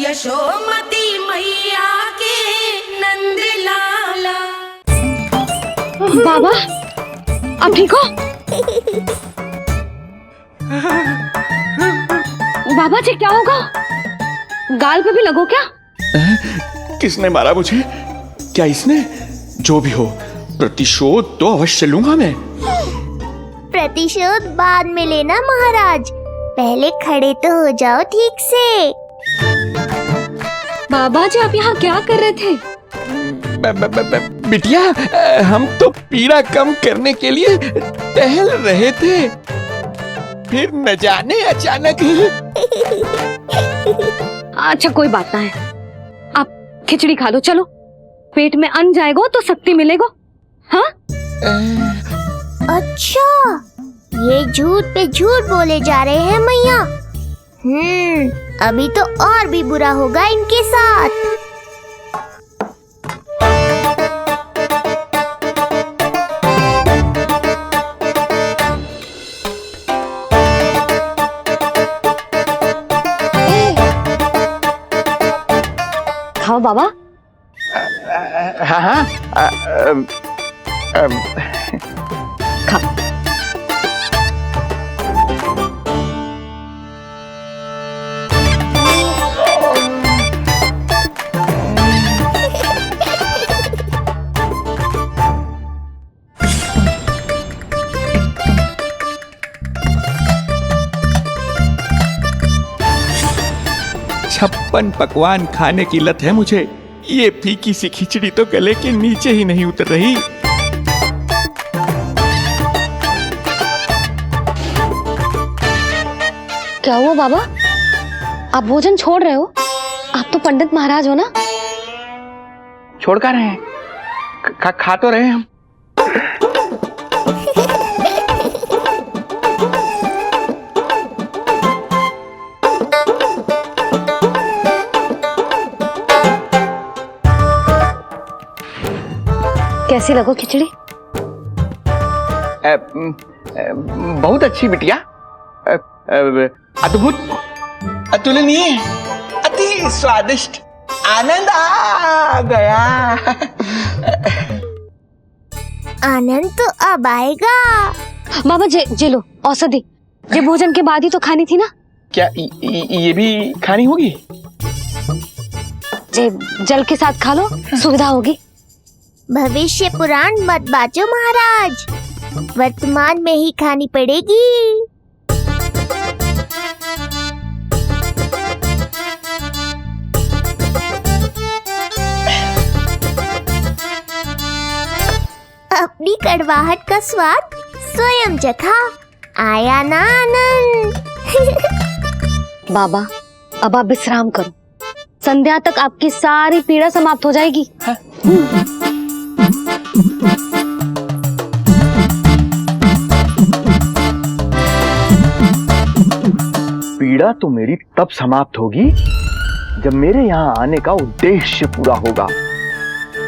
यशोमती मैया के नंद लाला। बाबा आप ठीक हो? बाबा जी क्या होगा? गाल पे भी लगो क्या? किसने मारा मुझे? क्या इसने? जो भी हो प्रतिशोध तो अवश्य लूंगा मैं। प्रतिशोध बाद में लेना महाराज, पहले खड़े तो हो जाओ ठीक से। बाबा जी आप यहाँ क्या कर रहे थे? बिटिया हम तो पीड़ा कम करने के लिए टहल रहे थे, फिर न जाने अचानक। अच्छा कोई बात ना है, आप खिचड़ी खा लो। चलो पेट में अन्न जाएगा तो शक्ति मिलेगा। हाँ अच्छा ये झूठ पे झूठ बोले जा रहे हैं मैया। अभी तो और भी बुरा होगा इनके साथ। खाओ बाबा। हाँ खाओ। छप्पन पकवान खाने की लत है मुझे, ये फीकी सी खिचड़ी तो गले के नीचे ही नहीं उतर रही। क्या हुआ बाबा? आप भोजन छोड़ रहे हो? आप तो पंडित महाराज हो ना? छोड़ कर रहे हैं, खा तो रहे हैं हम। कैसी लगो खिचड़ी? बहुत अच्छी बिटिया, अद्भुत, अतुलनीय, अति स्वादिष्ट, आनंद आ गया। आनंद तो अब आएगा। बाबा जे लो औषधि, ये भोजन के बाद ही तो खानी थी ना? क्या ये भी खानी होगी? जे जल के साथ खा लो, सुविधा होगी। भविष्य पुराण मत बाजो महाराज, वर्तमान में ही खानी पड़ेगी। अपनी कड़वाहट का स्वाद स्वयं चखा, आया ना आनंद। बाबा अब आप विश्राम करो, संध्या तक आपकी सारी पीड़ा समाप्त हो जाएगी। पीड़ा तो मेरी तब समाप्त होगी जब मेरे यहाँ आने का उद्देश्य पूरा होगा,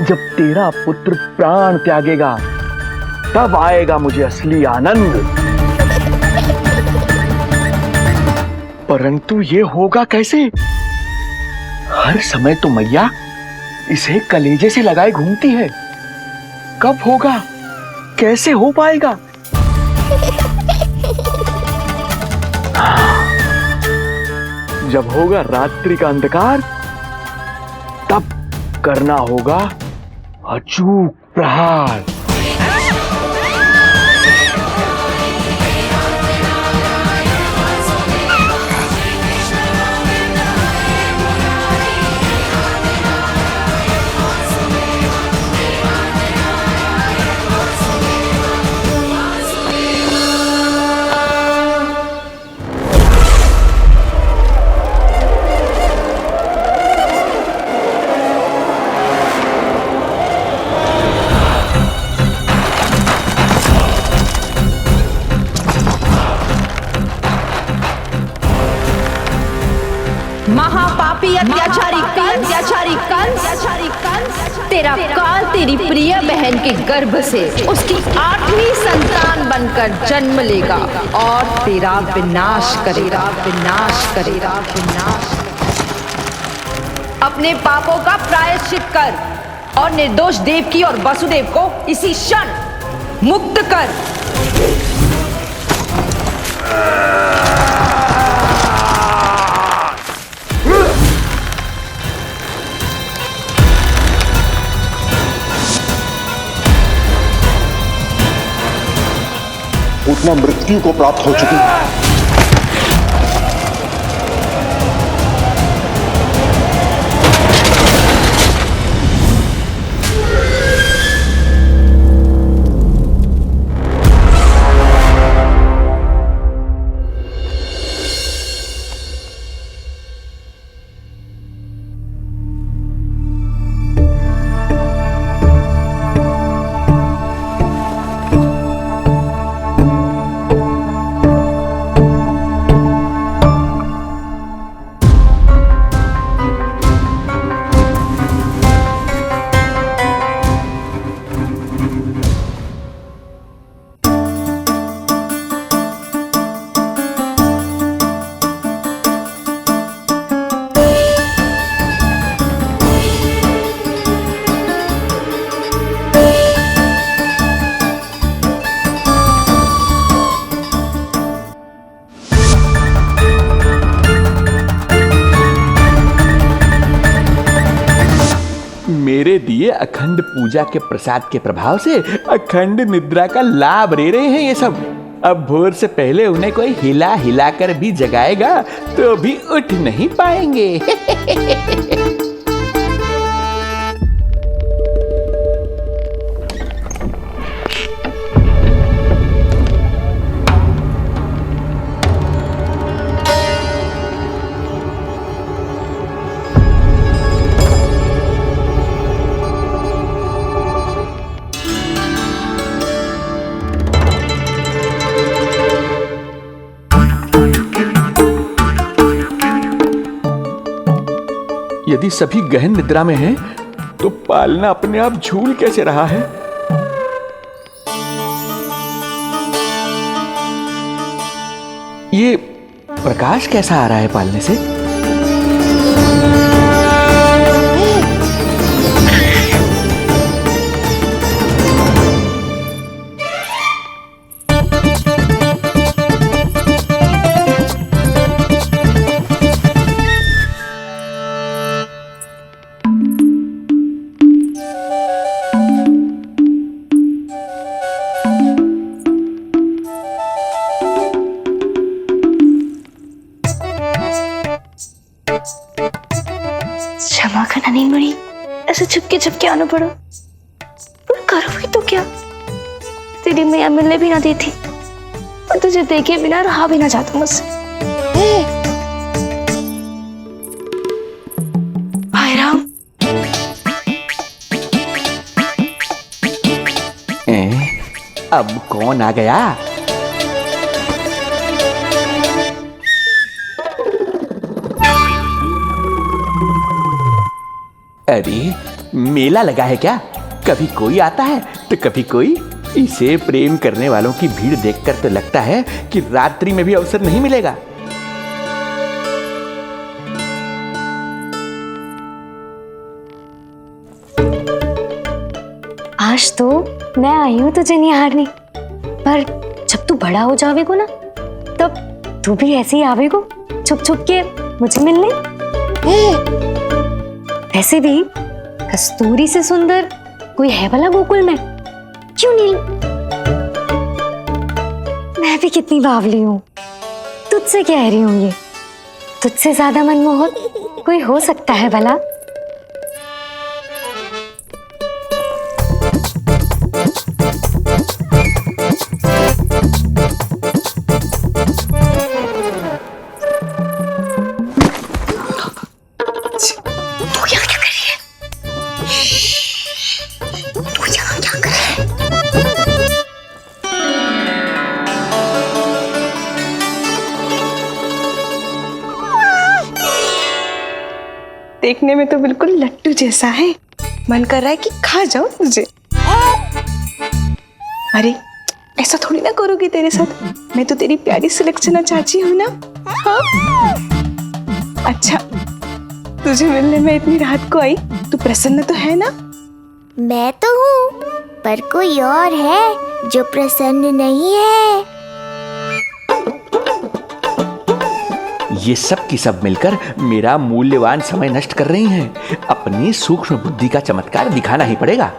जब तेरा पुत्र प्राण त्यागेगा, तब आएगा मुझे असली आनंद। परंतु ये होगा कैसे? हर समय तो मैया इसे कलेजे से लगाए घूमती है, कब होगा, कैसे हो पाएगा? जब होगा रात्रि का अंधकार, तब करना होगा अचूक प्रहार। महापापी अत्याचारी कंस, तेरा काल तेरी प्रिय बहन के गर्भ से उसकी 8वीं संतान बनकर जन्म लेगा और तेरा विनाश करेगा। अपने पापों का प्रायश्चित कर और निर्दोष देवकी और वसुदेव को इसी क्षण मुक्त कर। उतना मृत्यु को प्राप्त हो चुकी है। मेरे दिए अखंड पूजा के प्रसाद के प्रभाव से अखंड निद्रा का लाभ ले रहे हैं ये सब। अब भोर से पहले उन्हें कोई हिला हिलाकर भी जगाएगा तो भी उठ नहीं पाएंगे। यदि सभी गहन निद्रा में हैं, तो पालना अपने आप झूल कैसे रहा है? ये प्रकाश कैसा आ रहा है पालने से? क्षमा करना नहीं मुड़ी, ऐसे छुपके आना पड़ा। पर करोगे तो क्या? तेरी मैया मिलने भी ना देती और तुझे देखे बिना रहा भी ना जाता मुझसे। भाई राम, अब कौन आ गया? अरे मेला लगा है क्या? कभी कोई आता है तो कभी कोई। इसे प्रेम करने वालों की भीड़ देखकर तो लगता है कि रात्रि में भी अवसर नहीं मिलेगा। आज तो मैं आई हूँ तुझे निहारने, पर जब तू बड़ा हो जावेगो ना, तब तू भी ऐसे ही आवेगो छुप छुप के मुझे मिलने। ऐसे भी कस्तूरी से सुंदर कोई है भला गोकुल में? क्यों नील? मैं भी कितनी बावली हूँ, तुझसे कह रही हूँ। ये तुझसे ज्यादा मनमोहक कोई हो सकता है भला? देखने में तो बिल्कुल लट्टू जैसा है, मन कर रहा है कि खा जाओ तुझे। अरे ऐसा थोड़ी ना करोगी तेरे साथ, मैं तो तेरी प्यारी सुलक्षणा चाची हूँ ना। हाँ? अच्छा तुझे मिलने में इतनी रात को आई, तू प्रसन्न तो है ना? मैं तो हूँ, पर कोई और है जो प्रसन्न नहीं है। ये सब की सब मिलकर मेरा मूल्यवान समय नष्ट कर रही हैं। अपनी सूक्ष्म बुद्धि का चमत्कार दिखाना ही पड़ेगा।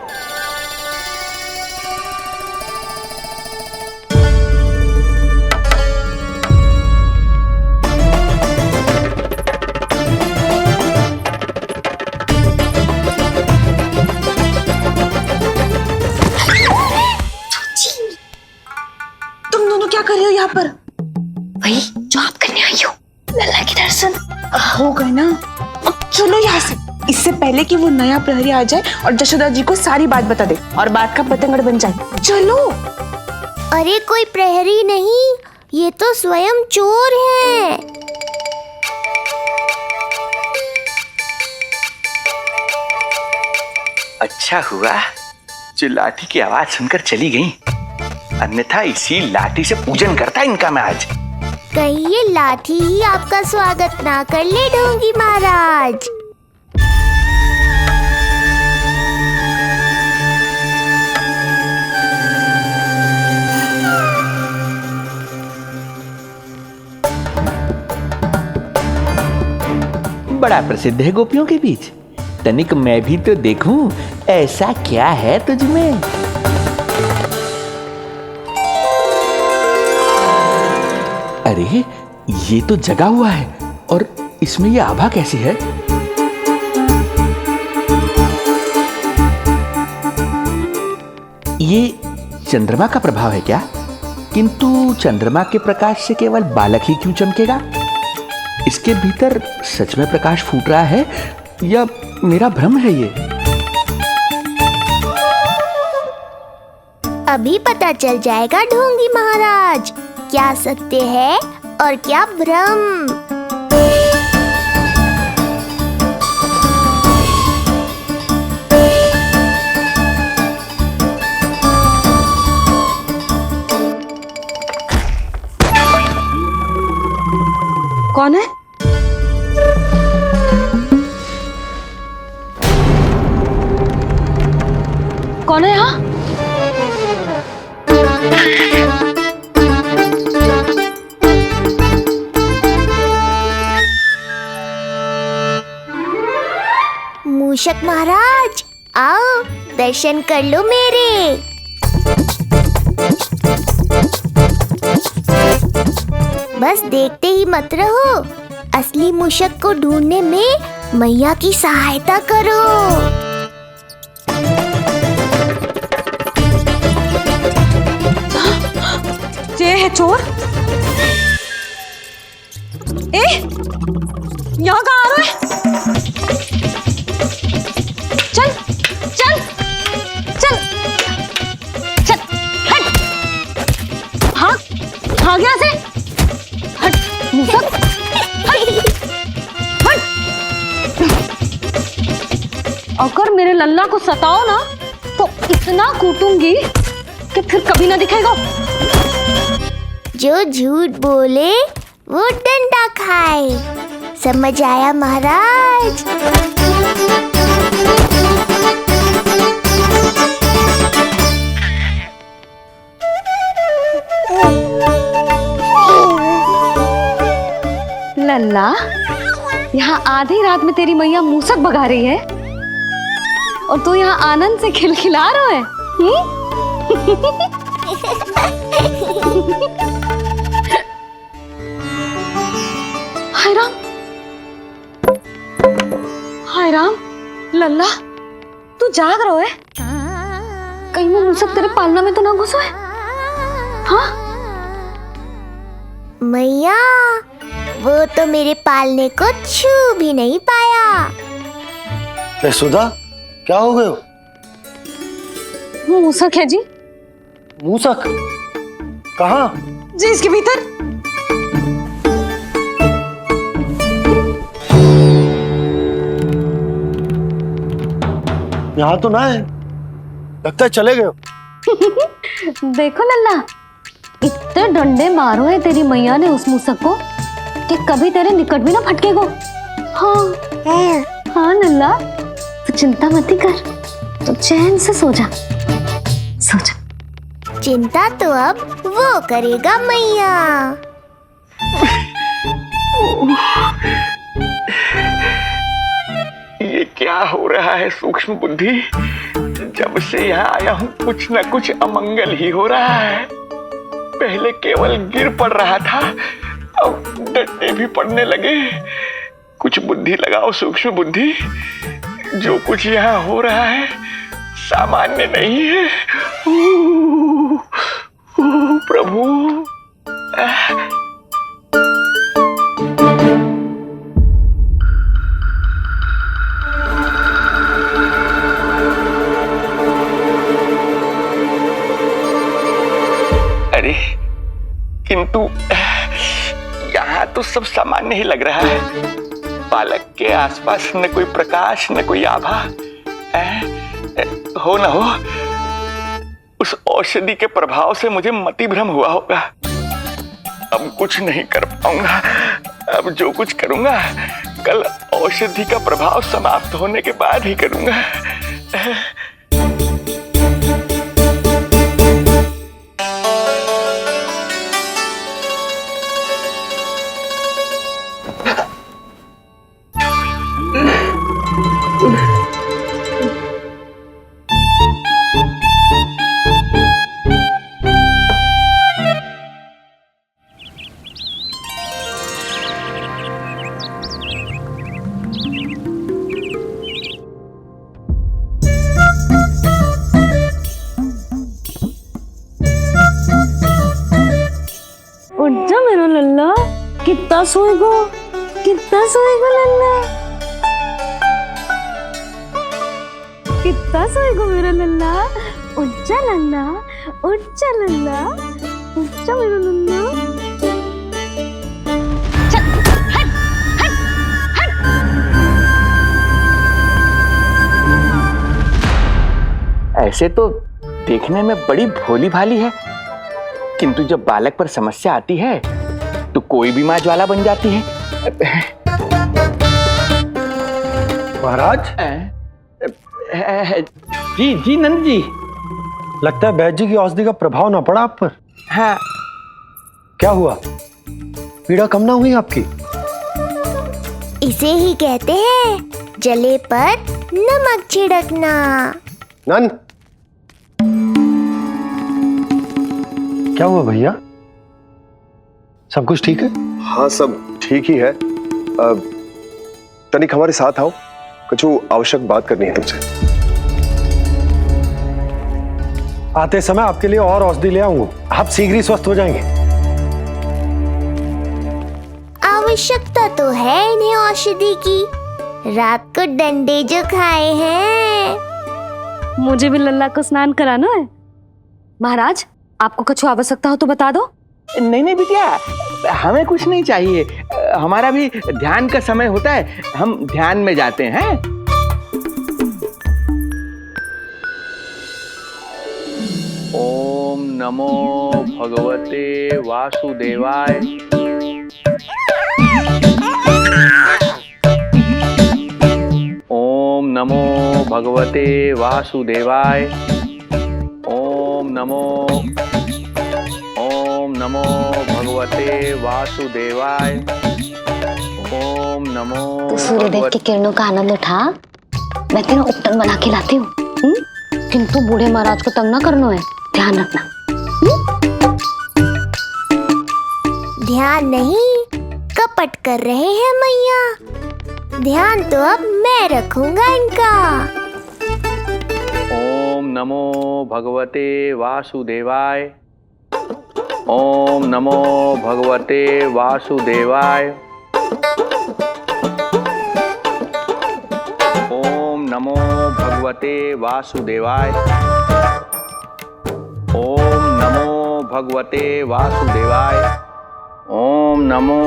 तुम दोनों क्या कर रहे हो यहाँ पर? वही जो आप करने आई हो, लल्ला के दर्शन। हो गए ना, अब चलो यहाँ से, इससे पहले कि वो नया प्रहरी आ जाए और जशोदा जी को सारी बात बता दे और बात का पतंगड़ बन जाए। चलो। अरे कोई प्रहरी नहीं, ये तो स्वयं चोर है। अच्छा हुआ जो लाठी की आवाज सुनकर चली गई, अन्यथा इसी लाठी से पूजन करता इनका मैं आज। कहीं ये लाठी ही आपका स्वागत ना कर ले ढोंगी महाराज। बड़ा प्रसिद्ध है गोपियों के बीच। तनिक मैं भी तो देखूं ऐसा क्या है तुझमें। अरे ये तो जगा हुआ है, और इसमें ये आभा कैसी है? ये चंद्रमा का प्रभाव है क्या? किंतु चंद्रमा के प्रकाश से केवल बालक ही क्यों चमकेगा? इसके भीतर सच में प्रकाश फूट रहा है या मेरा भ्रम है ये? अभी पता चल जाएगा ढोंगी महाराज, क्या सत्य है और क्या भ्रम। कौन है? कौन है यहाँ? मूषक महाराज आओ, दर्शन कर लो मेरे। बस देखते ही मत रहो, असली मूषक को ढूंढने में मैया की सहायता करो। ये है चोर। यहाँ कहाँ आ रहा है? चल चल चल चल, हट। हाँ हाँ, यहाँ से हट मूसक, हट। अगर मेरे लल्ला को सताओ ना तो इतना कूटूंगी कि फिर कभी ना दिखेगा। जो झूठ बोले वो डंडा खाए, समझ आया महाराज? लल्ला, यहाँ आधी रात में तेरी मैया मूसक भगा रही है और तू यहाँ आनंद से खिलखिला रहा है। हाय राम, हाय राम। लल्ला, तू जाग रहा है? कहीं वो मूसक तेरे पालना में तो ना घुसो है? हाँ मैया, वो तो मेरे पालने को छू भी नहीं पाया। सुधा, क्या हो गए हो? वो मूसक है जी। मूसक? कहाँ? जी इसके भीतर। यहाँ तो ना है, लगता है चले गए हो। देखो लल्ला, इतने डंडे मारो है तेरी मैया ने उस मूसक को कि कभी तेरे निकट भी ना फटकेगो। हाँ हाँ लल्ला, तू चिंता मत ही कर, तू चैन से सो जा, सो जा। चिंता तो अब वो करेगा मैया। ये क्या हो रहा है सूक्ष्म बुद्धि? जब से यहाँ आया हूँ कुछ न कुछ अमंगल ही हो रहा है। पहले केवल गिर पड़ रहा था, अब डंडे भी पड़ने लगे। कुछ बुद्धि लगाओ सूक्ष्म बुद्धि, जो कुछ यहाँ हो रहा है सामान्य नहीं है। प्रभु, अरे किंतु यहाँ तो सब सामान्य ही लग रहा है। बालक के आसपास न कोई प्रकाश न कोई आभा। हो न हो उस औषधि के प्रभाव से मुझे मति भ्रम हुआ होगा। अब कुछ नहीं कर पाऊंगा। अब जो कुछ करूंगा कल औषधि का प्रभाव समाप्त होने के बाद ही करूंगा। उठ जा मेरा लल्ला, कितना सोएगो लल्ला, कितना सोएगो मेरा लल्ला। उठ जा लल्ला, उठ जा लल्ला, उठ जा मेरा लल्ला। चल हट हट हट। ऐसे तो देखने में बड़ी भोली भाली है, किंतु जब बालक पर समस्या आती है तो कोई भी माँ ज्वाला बन जाती है। महाराज, जी जी नंद जी। लगता है बैद जी की औषधि का प्रभाव ना पड़ा आप पर। हाँ। क्या हुआ? पीड़ा कम ना हुई आपकी? इसे ही कहते हैं जले पर नमक छिड़कना। नंद, क्या हुआ भैया? सब कुछ ठीक है? हाँ सब ठीक ही है। तनिक हमारे साथ आओ, कुछ आवश्यक बात करनी है तुमसे। आते समय आपके लिए और औषधि ले आऊंगा, आप शीघ्र ही स्वस्थ हो जाएंगे। आवश्यकता तो है इन्हें औषधि की। रात को डंडे जो खाए हैं। मुझे भी लल्ला को स्नान कराना है। महाराज, आपको कुछ आवश्यकता हो तो बता दो। नहीं नहीं बिटिया, हमें कुछ नहीं चाहिए। हमारा भी ध्यान का समय होता है, हम ध्यान में जाते हैं। ओम नमो भगवते वासुदेवाय। ओम नमो भगवते वासुदेवाय। ओम नमो भगवते वासुदेवाय। ओम नमो। तो सूर्यदेव की किरणों का आनंद उठा, मैं तेरा उपटन बना के लाती हूँ। किंतु बूढ़े महाराज को तंग ना करना है, ध्यान रखना। ध्यान नहीं, कपट कर रहे हैं मैया। ध्यान तो अब मैं रखूंगा इनका। ओम नमो भगवते वासुदेवाय। ओम नमो भगवते वासुदेवाय। ओम नमो भगवते वासुदेवाय। ओम नमो भगवते वासुदेवाय। ओम नमो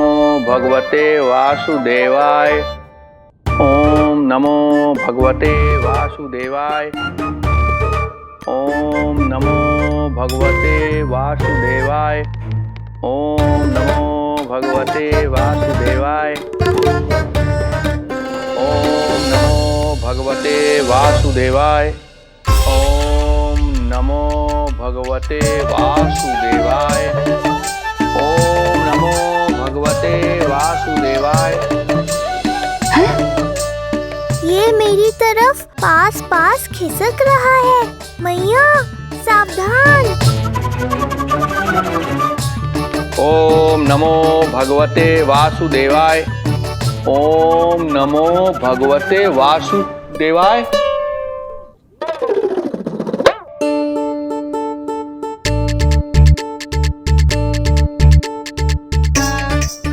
भगवते वासुदेवाय। ओम नमो भगवते वासुदेवाय। ओम नमो भगवते वासुदेवाय। ओम नमो भगवते वासुदेवाय। भगवते वासुदेवाय। ओम नमो भगवते वासुदेवाय। ओम नमो भगवते वासुदेवाय। ये मेरी तरफ पास पास खिसक रहा है। मैया सावधान। ओम नमो भगवते वासुदेवाय। ओम नमो भगवते वासुदेवाय।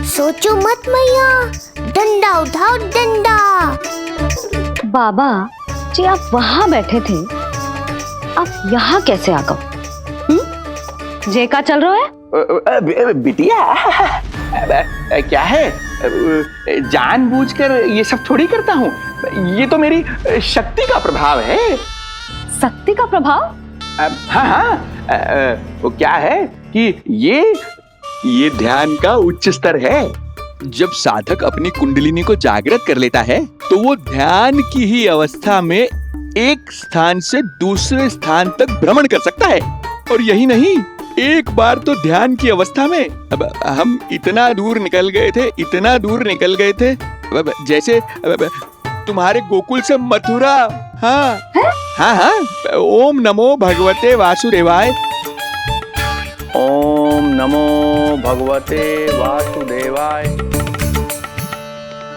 सोचो मत मैया, डंडा उठाओ डंडा। बाबा जी आप वहां बैठे थे, आप यहाँ कैसे आ गए? जे का चल रहा है? बिटिया क्या है, जानबूझकर ये सब थोड़ी करता हूँ। ये तो मेरी शक्ति का प्रभाव है। शक्ति का प्रभाव? हाँ हाँ, वो क्या है कि ये ध्यान का उच्च स्तर है। जब साधक अपनी कुंडलिनी को जागृत कर लेता है तो वो ध्यान की ही अवस्था में एक स्थान से दूसरे स्थान तक भ्रमण कर सकता है। और यही नहीं, एक बार तो ध्यान की अवस्था में अब हम इतना दूर निकल गए थे जैसे तुम्हारे गोकुल से मथुरा। हाँ हाँ हाँ। ओम नमो भगवते वासुदेवाय। ओम नमो भगवते वासुदेवाय।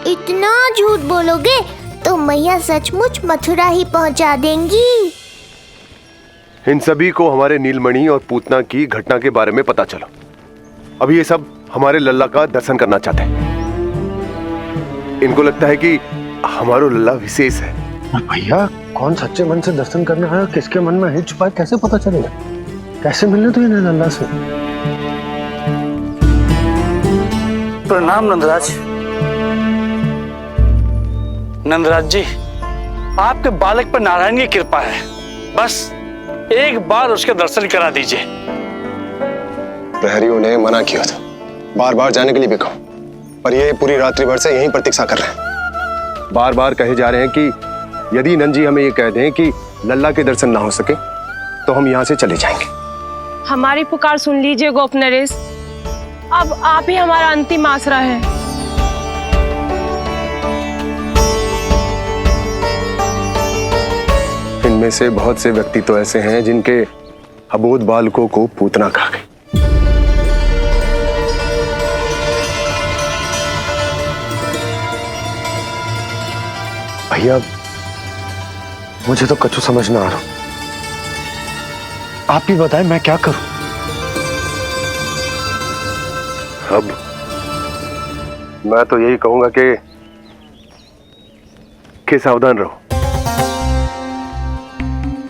इतना झूठ बोलोगे तो मैया सचमुच मथुरा ही पहुंचा देंगी। इन सभी को हमारे नीलमणि और पूतना की घटना के बारे में पता चला। अभी ये सब हमारे लल्ला का दर्शन करना चाहते हैं। इनको लगता है कि हमारा लल्ला विशेष है। भैया कौन सच्चे मन से दर्शन करने आया, किसके मन में हित छुपा है, कैसे पता चलेगा? कैसे मिलने तो इन्हें लल्ला से? प्रणाम नंदराज। नंदराज जी, आपके बालक पर नारायण की कृपा है। बस एक बार उसके दर्शन करा दीजिए। प्रहरियों ने मना किया था, बार बार जाने के लिए भी कहा, पर ये पूरी रात्रि भर से यहीं प्रतीक्षा कर रहे हैं। बार बार कहे जा रहे हैं कि यदि नंद जी हमें ये कह दें कि लल्ला के दर्शन ना हो सके तो हम यहाँ से चले जाएंगे। हमारी पुकार सुन लीजिए गोप नरेश, अब आप ही हमारा अंतिम आसरा है। इनमें से बहुत से व्यक्ति तो ऐसे हैं जिनके अबोध बालकों को पूतना खा गई। भैया मुझे तो कछु समझ ना आ रहा। आप ही बताएं मैं क्या करूं? अब मैं तो यही कहूंगा कि सावधान रहो।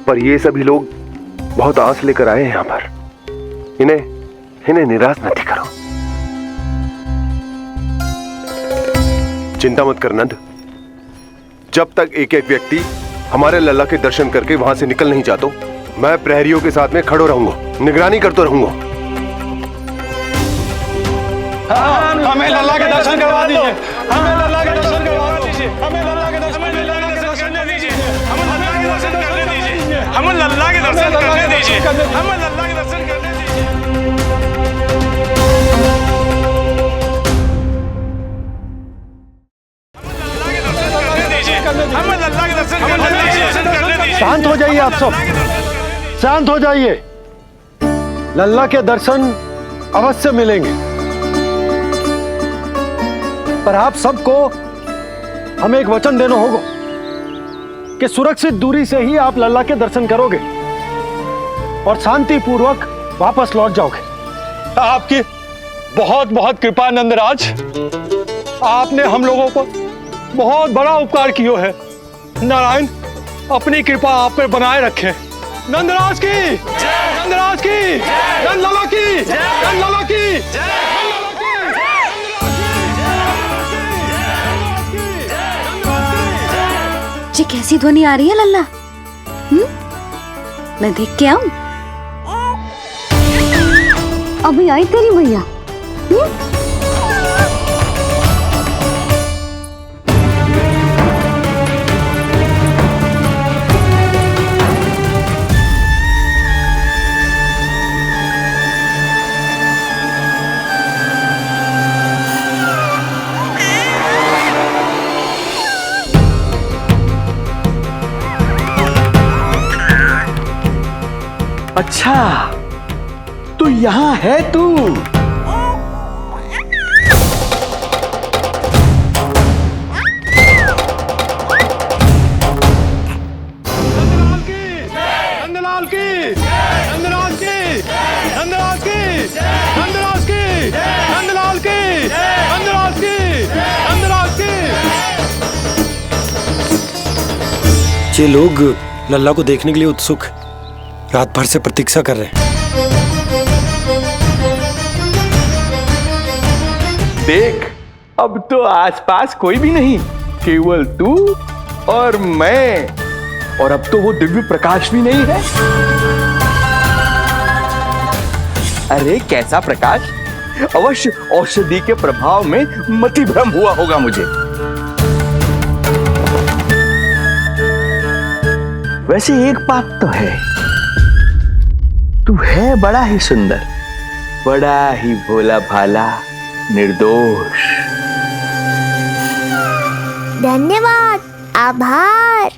पर ये सभी लोग बहुत आस लेकर आए हैं यहाँ पर। इन्हें निराश मत करो। चिंता मत कर नंद, जब तक एक एक व्यक्ति हमारे लल्ला के दर्शन करके वहां से निकल नहीं जाता, मैं प्रहरियों के साथ में खड़ो रहूंगा, निगरानी करता रहूंगा। हमें लल्ला के दर्शन करवा दीजिए। हमें लल्ला के दर्शन करवा दीजिए। हमें लल्ला के दर्शन करने दीजिए। हमें लल्ला के दर्शन करने दीजिए। हमें लल्ला के दर्शन करने दीजिए। हमें लल्ला के दर्शन करने दीजिए। हमें लल्ला के दर्शन करने दीजिए। शांत हो जाइए आप सब, शांत हो जाइए। लल्ला के दर्शन अवश्य मिलेंगे, पर आप सबको हमें एक वचन देना होगा कि सुरक्षित दूरी से ही आप लल्ला के दर्शन करोगे और शांति पूर्वक वापस लौट जाओगे। आपकी बहुत बहुत कृपा नंदराज। आपने हम लोगों पर बहुत बड़ा उपकार किया है। नारायण अपनी कृपा आप पर बनाए रखे। नंदराज की, नंदराज की, नंदलाला की, नंदलाला की। जी कैसी ध्वनि आ रही है लल्ला? मैं देख के आऊं? अभी आई तेरी मैया। अच्छा, तो यहाँ है तू। नंदलाल की, नंदलाल की, नंदलाल की, नंदलाल की, नंदलाल की, नंदलाल की, नंदलाल की। ये लोग लल्ला को देखने के लिए उत्सुक रात भर से प्रतीक्षा कर रहे हैं। देख, अब तो आसपास कोई भी नहीं, केवल तू और मैं। और अब तो वो दिव्य प्रकाश भी नहीं है। अरे कैसा प्रकाश? अवश्य औषधि के प्रभाव में मतिभ्रम हुआ होगा मुझे। वैसे एक बात तो है, तू है बड़ा ही सुंदर, बड़ा ही भोला भाला, निर्दोष। धन्यवाद, आभार।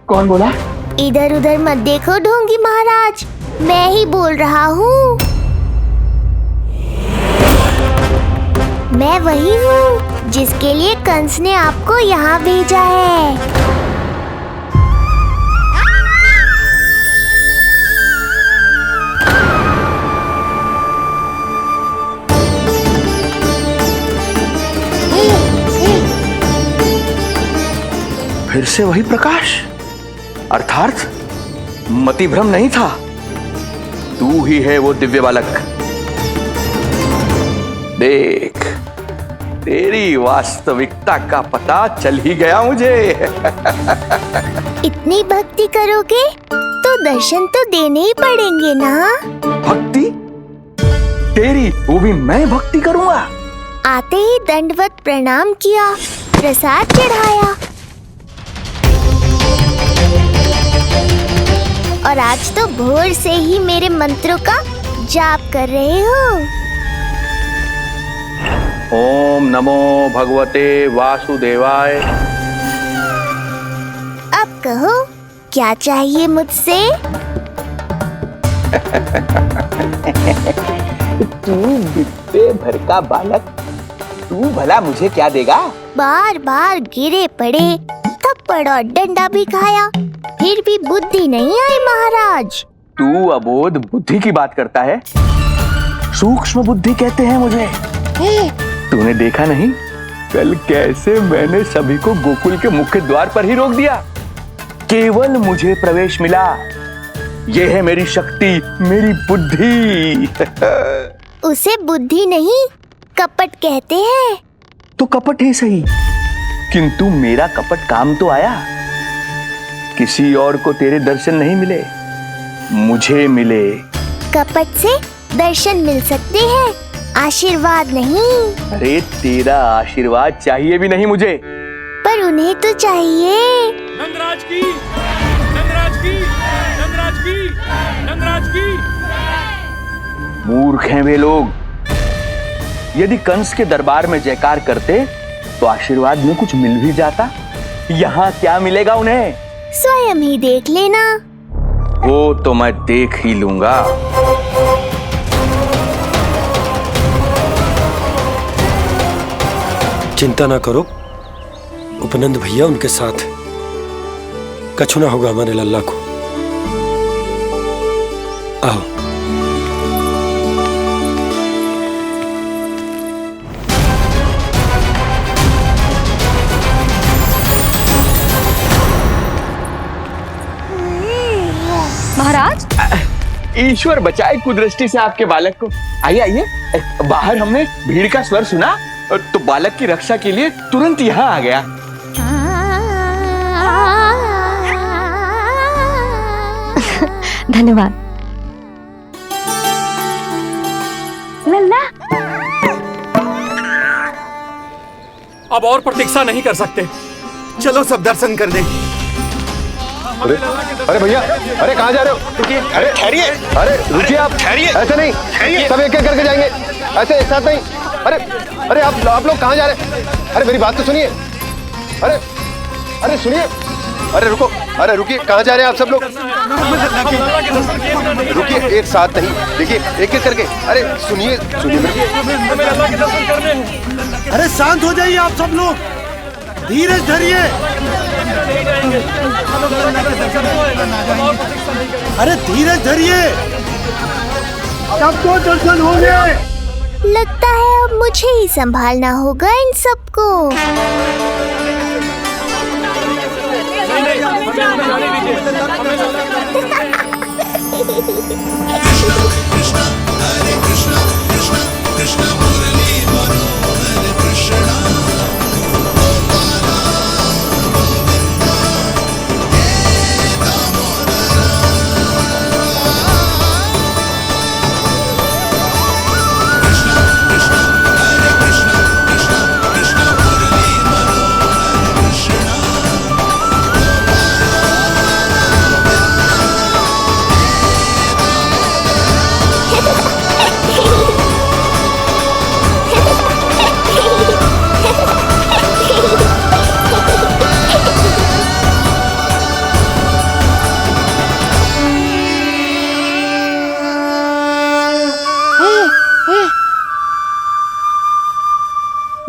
कौन बोला? इधर उधर मत देखो ढोंगी महाराज, मैं ही बोल रहा हूँ। मैं वही हूँ जिसके लिए कंस ने आपको यहाँ भेजा है। फिर से वही प्रकाश, अर्थात मतिभ्रम नहीं था। तू ही है वो दिव्य बालक। देख, तेरी वास्तविकता का पता चल ही गया मुझे। इतनी भक्ति करोगे तो दर्शन तो देने ही पड़ेंगे ना। भक्ति? तेरी? वो भी मैं भक्ति करूंगा? आते ही दंडवत प्रणाम किया, प्रसाद चढ़ाया, और आज तो भोर से ही मेरे मंत्रों का जाप कर रहे हो। ओम नमो भगवते वासुदेवाय। अब कहो, क्या चाहिए मुझसे? तू बित्ते भर का बालक, तू भला मुझे क्या देगा? बार बार गिरे पड़े, थप्पड़ और डंडा भी खाया, फिर भी बुद्धि नहीं आई महाराज। तू अबोध बुद्धि की बात करता है? सूक्ष्म बुद्धि कहते हैं मुझे। तूने देखा नहीं कल कैसे मैंने सभी को गोकुल के मुख्य द्वार पर ही रोक दिया? केवल मुझे प्रवेश मिला। यह है मेरी शक्ति, मेरी बुद्धि। उसे बुद्धि नहीं, कपट कहते हैं। तो कपट ही सही, किंतु मेरा कपट काम तो आया। किसी और को तेरे दर्शन नहीं मिले, मुझे मिले। कपट से दर्शन मिल सकते हैं, आशीर्वाद नहीं। अरे तेरा आशीर्वाद चाहिए भी नहीं मुझे। पर उन्हें तो चाहिए। नंदराज की, नंदराज की, नंदराज की, नंदराज की। मूर्ख हैं वे लोग। यदि कंस के दरबार में जयकार करते तो आशीर्वाद में कुछ मिल भी जाता। यहाँ क्या मिलेगा उन्हें? स्वयं ही देख लेना। वो तो मैं देख ही लूंगा। चिंता ना करो, उपनंद भैया उनके साथ कछु ना होगा हमारे लल्ला को। आओ। महाराज, ईश्वर बचाए कुदृष्टि से आपके बालक को। आइए आइए, बाहर हमने भीड़ का स्वर सुना तो बालक की रक्षा के लिए तुरंत यहाँ आ गया। धन्यवाद। लल्ला, अब और प्रतीक्षा नहीं कर सकते, चलो सब दर्शन कर दें। अरे भैया, अरे कहाँ जा रहे हो? रुकिए, अरे ठहरिए, अरे रुकिए आप, ठहरिए। ऐसे नहीं, सब एक एक करके जाएंगे, ऐसे एक साथ नहीं। अरे आप लोग कहाँ जा रहे हैं? अरे मेरी बात तो सुनिए। अरे सुनिए। अरे रुको, अरे रुकिए, कहाँ जा रहे हैं आप सब लोग? रुकिए, एक साथ नहीं, देखिए एक एक करके। अरे सुनिए सुनिए अरे शांत हो जाइए आप सब लोग, धीरज धरिए। अरे धीरज धरिए, सबको दर्शन होंगे। लगता है अब मुझे ही संभालना होगा इन सबको।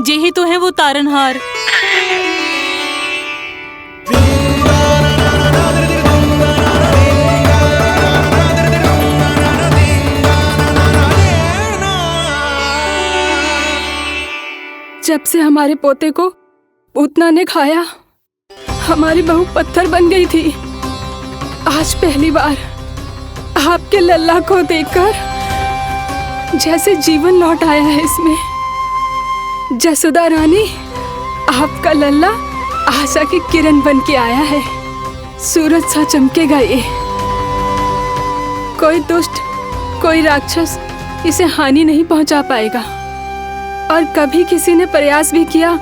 यही तो है वो तारनहार। जब से हमारे पोते को पूतना ने खाया, हमारी बहू पत्थर बन गई थी। आज पहली बार आपके लल्ला को देखकर जैसे जीवन लौट आया है इसमें। जसोदा रानी, आपका लल्ला आशा की किरण बन के आया है। सूरज सा चमकेगा ये। कोई दुष्ट, कोई राक्षस इसे हानि नहीं पहुंचा पाएगा। और कभी किसी ने प्रयास भी किया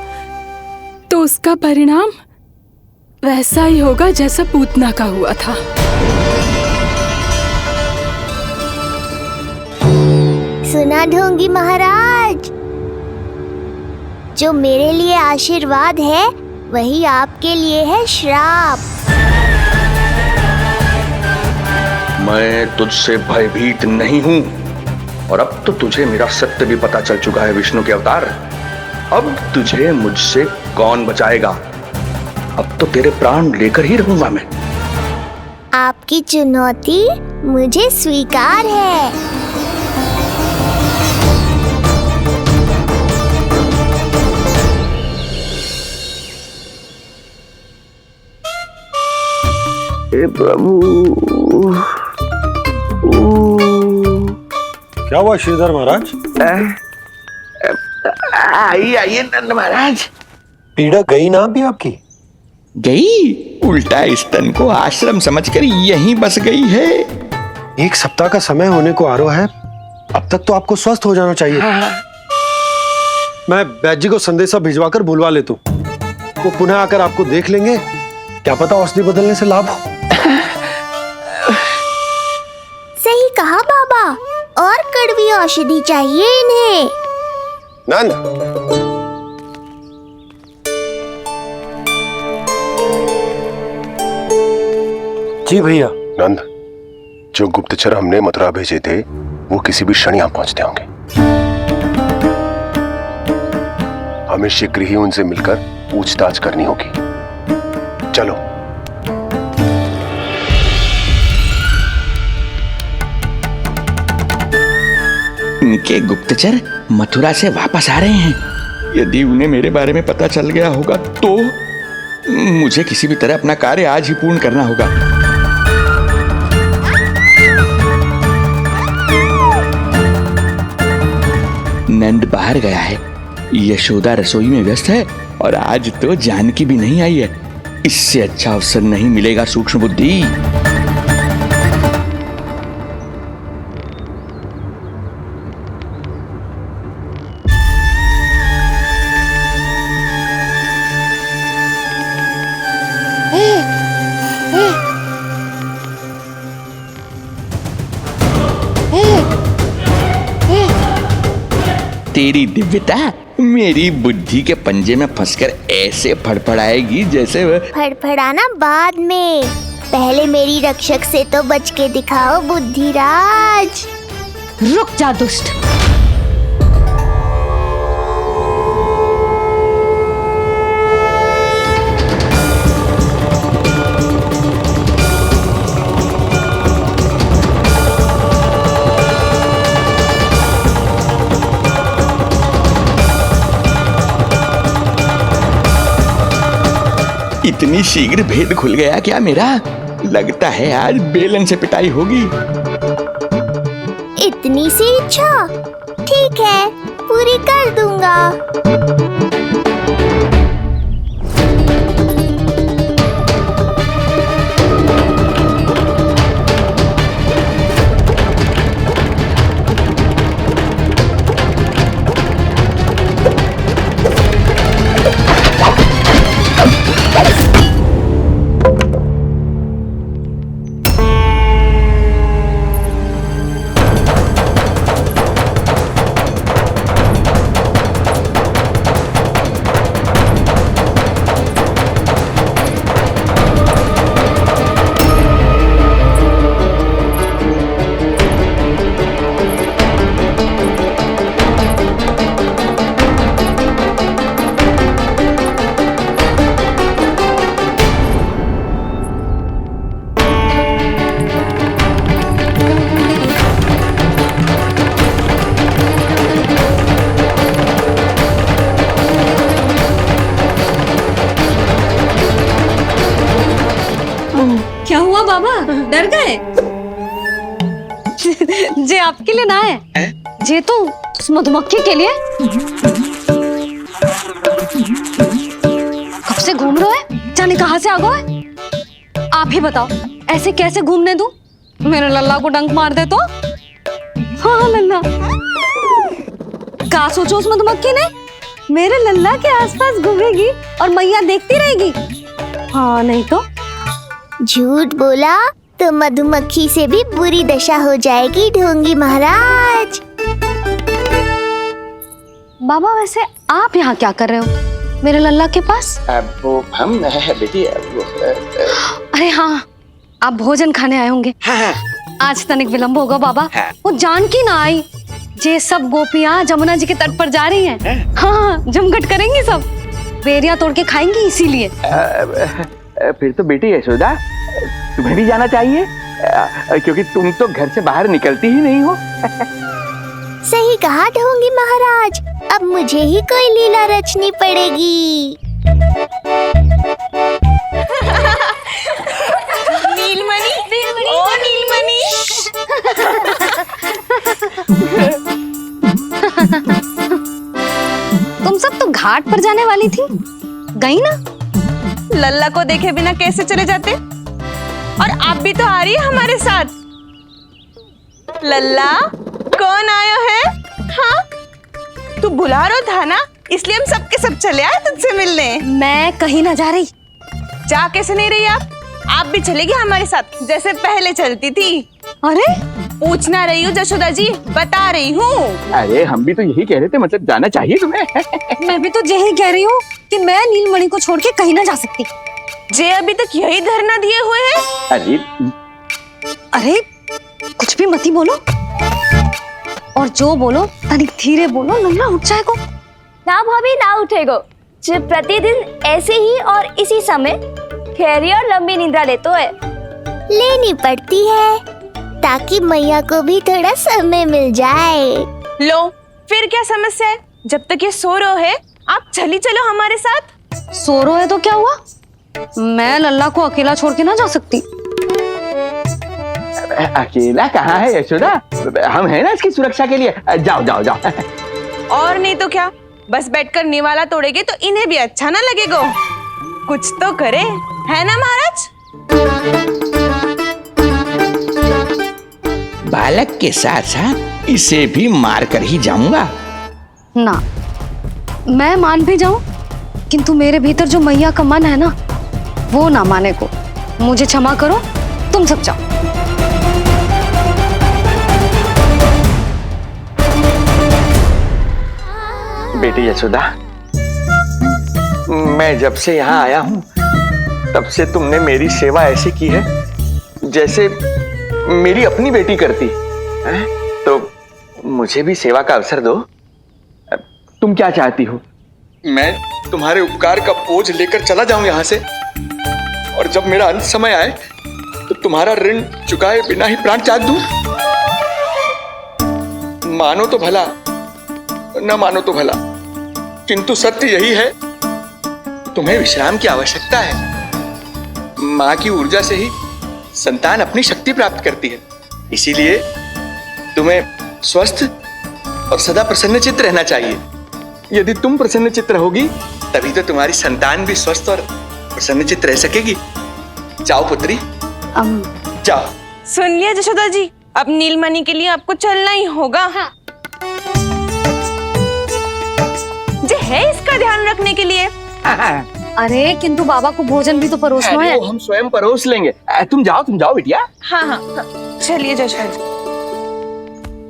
तो उसका परिणाम वैसा ही होगा जैसा पूतना का हुआ था। सुना ढोंगी महाराज, जो मेरे लिए आशीर्वाद है वही आपके लिए है श्राप। मैं तुझसे भयभीत नहीं हूं, और अब तो तुझे मेरा सत्य भी पता चल चुका है विष्णु के अवतार। अब तुझे मुझसे कौन बचाएगा? अब तो तेरे प्राण लेकर ही रहूंगा मैं। आपकी चुनौती मुझे स्वीकार है। हे प्रभु, क्या हुआ श्रीधर महाराज? आइए नंद महाराज। पीड़ा गई ना अभी आपकी? गई? उल्टा इस तन को आश्रम समझकर यहीं बस गई है। 1 सप्ताह का समय होने को आ रहा है, अब तक तो आपको स्वस्थ हो जाना चाहिए। मैं वैद्य जी को संदेशा भिजवाकर बुलवा लेता हूँ। वो पुनः आकर आपको देख लेंगे, क्या पता औषधि बदलने से लाभ हो। सही कहा बाबा, और कड़वी औषधि चाहिए इन्हें। नंद, जी भैया। नंद, जो गुप्तचर हमने मथुरा भेजे थे वो किसी भी क्षण यहां पहुंचते होंगे। हमें शीघ्र ही उनसे मिलकर पूछताछ करनी होगी। चलो। इनके गुप्तचर मथुरा से वापस आ रहे हैं। यदि उन्हें मेरे बारे में पता चल गया होगा तो मुझे किसी भी तरह अपना कार्य आज ही पूर्ण करना होगा। नंद बाहर गया है, यशोदा रसोई में व्यस्त है, और आज तो जानकी भी नहीं आई है। इससे अच्छा अवसर नहीं मिलेगा सूक्ष्म बुद्धि। तेरी दिव्यता मेरी बुद्धि के पंजे में फंसकर ऐसे फड़फड़ाएगी जैसे वह। फड़फड़ाना बाद में, पहले मेरी रक्षक से तो बच के दिखाओ बुद्धिराज। रुक जा दुष्ट। इतनी शीघ्र भेद खुल गया क्या मेरा? लगता है आज बेलन से पिटाई होगी। इतनी सी इच्छा? ठीक है, पूरी कर दूंगा। क्या हुआ बाबा, डर गए? जे आपके लिए ना है, जे तो उस मधुमक्खी के लिए। कब से घूम रहे हो? जाने कहाँ से आ गए? आप ही बताओ, ऐसे कैसे घूमने दूं? मेरे लल्ला को डंक मार दे तो? हाँ लल्ला, क्या सोचो उस मधुमक्खी ने? मेरे लल्ला के आसपास घूमेगी और मैया देखती रहेगी। हाँ नहीं तो? झूठ बोला तो मधुमक्खी से भी बुरी दशा हो जाएगी ढोंगी महाराज। बाबा वैसे आप यहाँ क्या कर रहे हो मेरे लल्ला के पास? वो हम बेटी अरे हाँ, आप भोजन खाने आए होंगे। हाँ। आज तनिक विलंब होगा बाबा। हाँ। वो जानकी ना आई, जे सब गोपियाँ जमुना जी के तट पर जा रही हैं। हाँ, जमघट करेंगी सब, बेरिया तोड़ के खाएंगी इसीलिए। फिर तो बेटी यशोदा, तुम्हें भी जाना चाहिए, क्योंकि तुम तो घर से बाहर निकलती ही नहीं हो। सही कहा ढोंगी महाराज, अब मुझे ही कोई लीला रचनी पड़ेगी। नीलमणि, ओ नीलमणि। तुम सब तो घाट पर जाने वाली थी, गई ना? लल्ला को देखे बिना कैसे चले जाते? और आप भी तो आ रही है हमारे साथ। लल्ला, कौन आया है? हाँ, तू बुला रहा था ना, इसलिए हम सबके सब चले आए तुझसे मिलने। मैं कहीं ना जा रही। जा कैसे नहीं रही आप भी चलेगी हमारे साथ जैसे पहले चलती थी। अरे पूछना रही हूँ जशोदा जी, बता रही हूँ। अरे हम भी तो यही कह रहे थे, मतलब जाना चाहिए तुम्हें। मैं भी तो यही कह रही हूँ कि मैं नीलमणि को छोड़ के कहीं ना जा सकती। जे अभी तक यही धरना दिए हुए हैं। अरे कुछ भी मती बोलो, और जो बोलो तनिक धीरे बोलो, लल्ला उठ जाएगा। ना भाभी ना उठेगो, जो प्रतिदिन ऐसे ही और इसी समय गहरी और लंबी निद्रा लेते है। लेनी पड़ती है ताकि मैया को भी थोड़ा समय मिल जाए। लो, फिर क्या समस्या है? जब तक ये सो रहे है, आप चली चलो हमारे साथ। सो रहे है तो क्या हुआ? मैं लल्ला को अकेला छोड़ के ना जा सकती। अकेला कहाँ है यशोदा, हम हैं ना इसकी सुरक्षा के लिए। जाओ जाओ जाओ। और नहीं तो क्या, बस बैठकर निवाला तोड़ेगे तो इन्हें भी अच्छा ना लगेगा। कुछ तो करे, है ना महाराज? बालक के साथ साथ इसे भी मार कर ही जाऊंगा। ना, मैं मान भी जाऊं, किंतु मेरे भीतर जो मैया का मन है ना, वो ना माने को। मुझे क्षमा करो, तुम सब जाओ। बेटी यशोदा, मैं जब से यहाँ आया हूँ तब से तुमने मेरी सेवा ऐसी की है जैसे मेरी अपनी बेटी करती है। तो मुझे भी सेवा का अवसर दो। तुम क्या चाहती हो? मैं तुम्हारे उपकार का बोझ लेकर चला जाऊं यहाँ से, और जब मेरा अंत समय आए तो तुम्हारा ऋण चुकाए बिना ही प्राण त्याग दूं। मानो तो भला, न मानो तो भला, किंतु सत्य यही है, तुम्हें विश्राम की आवश्यकता है। माँ की ऊर्जा से ही संतान अपनी शक्ति प्राप्त करती है, इसीलिए तुम्हें स्वस्थ और सदा प्रसन्नचित्त रहना चाहिए। यदि तुम प्रसन्नचित्त रहोगी तभी तो तुम्हारी संतान भी स्वस्थ और प्रसन्नचित्त रह सकेगी। जाओ पुत्री, जाओ। सुन लिया जशोदा जी, अब नीलमणि के लिए आपको चलना ही होगा। हाँ। जे है इसका ध्यान रखने के लिए। अरे किंतु बाबा को भोजन भी तो परोसना है। हम स्वयं परोस लेंगे। तुम जाओ बिटिया। हाँ हाँ, चलिए जशोदा जी।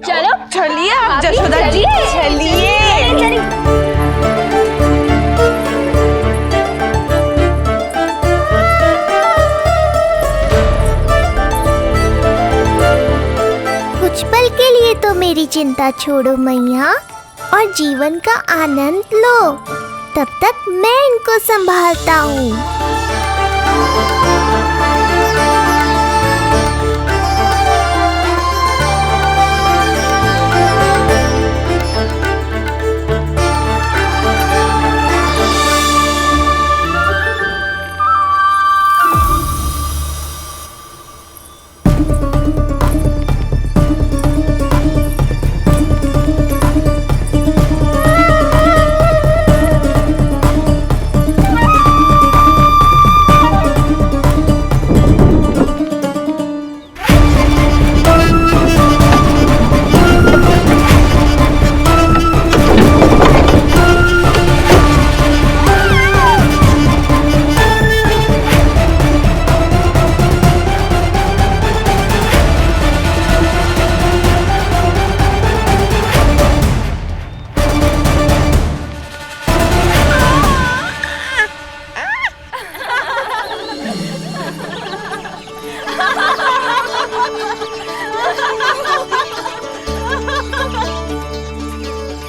चलो चलिए आप जशोदा जी, चलिए। कुछ पल के लिए तो मेरी चिंता छोड़ो मैया और जीवन का आनंद लो। तब तक मैं इनको संभालता हूँ।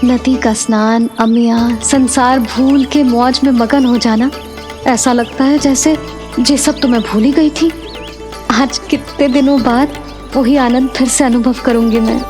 नदी का स्नान, अमिया, संसार भूल के मौज में मगन हो जाना, ऐसा लगता है जैसे ये सब तो मैं भूल ही गई थी। आज कितने दिनों बाद वही आनंद फिर से अनुभव करूंगी मैं।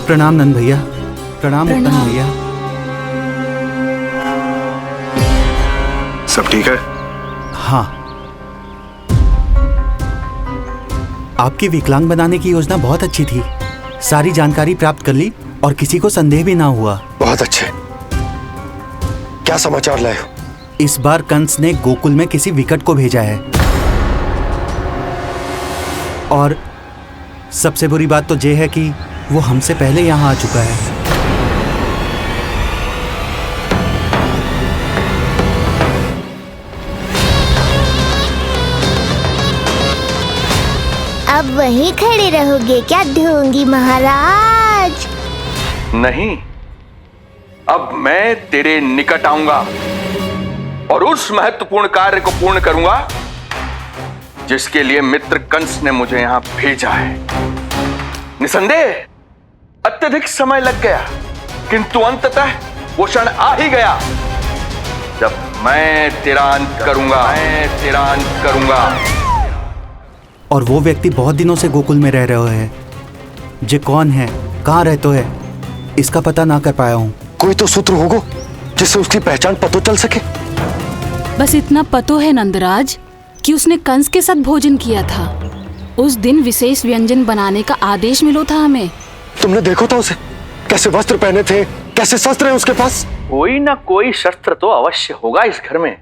प्रणाम नंद भैया। प्रणाम उत्तम भैया। सब ठीक है? हाँ, आपकी विकलांग बनाने की योजना बहुत अच्छी थी। सारी जानकारी प्राप्त कर ली और किसी को संदेह भी ना हुआ। बहुत अच्छे। क्या समाचार लाए हो? इस बार कंस ने गोकुल में किसी विकट को भेजा है, और सबसे बुरी बात तो ये है कि वो हमसे पहले यहाँ आ चुका है। अब वहीं खड़े रहोगे क्या ढोंगी महाराज? नहीं, अब मैं तेरे निकट आऊंगा और उस महत्वपूर्ण कार्य को पूर्ण करूंगा जिसके लिए मित्र कंस ने मुझे यहां भेजा है। निसंदेह अत्यधिक समय लग गया, किंतु अंततः वो क्षण आ ही गया जब मैं तेरा अंत करूंगा। और वो व्यक्ति बहुत दिनों से गोकुल में रह रहे हैं। जे कौन है, कहाँ रहते है, इसका पता ना कर पाया हूँ। कोई तो सूत्र होगा जिससे उसकी पहचान पता चल सके। बस इतना पतो है नंदराज कि उसने कंस के साथ भोजन किया था। उस दिन विशेष व्यंजन बनाने का आदेश मिलो था हमें। तुमने देखो था उसे, कैसे वस्त्र पहने थे, कैसे शस्त्र हैं उसके पास? कोई ना कोई शस्त्र तो अवश्य होगा इस घर में।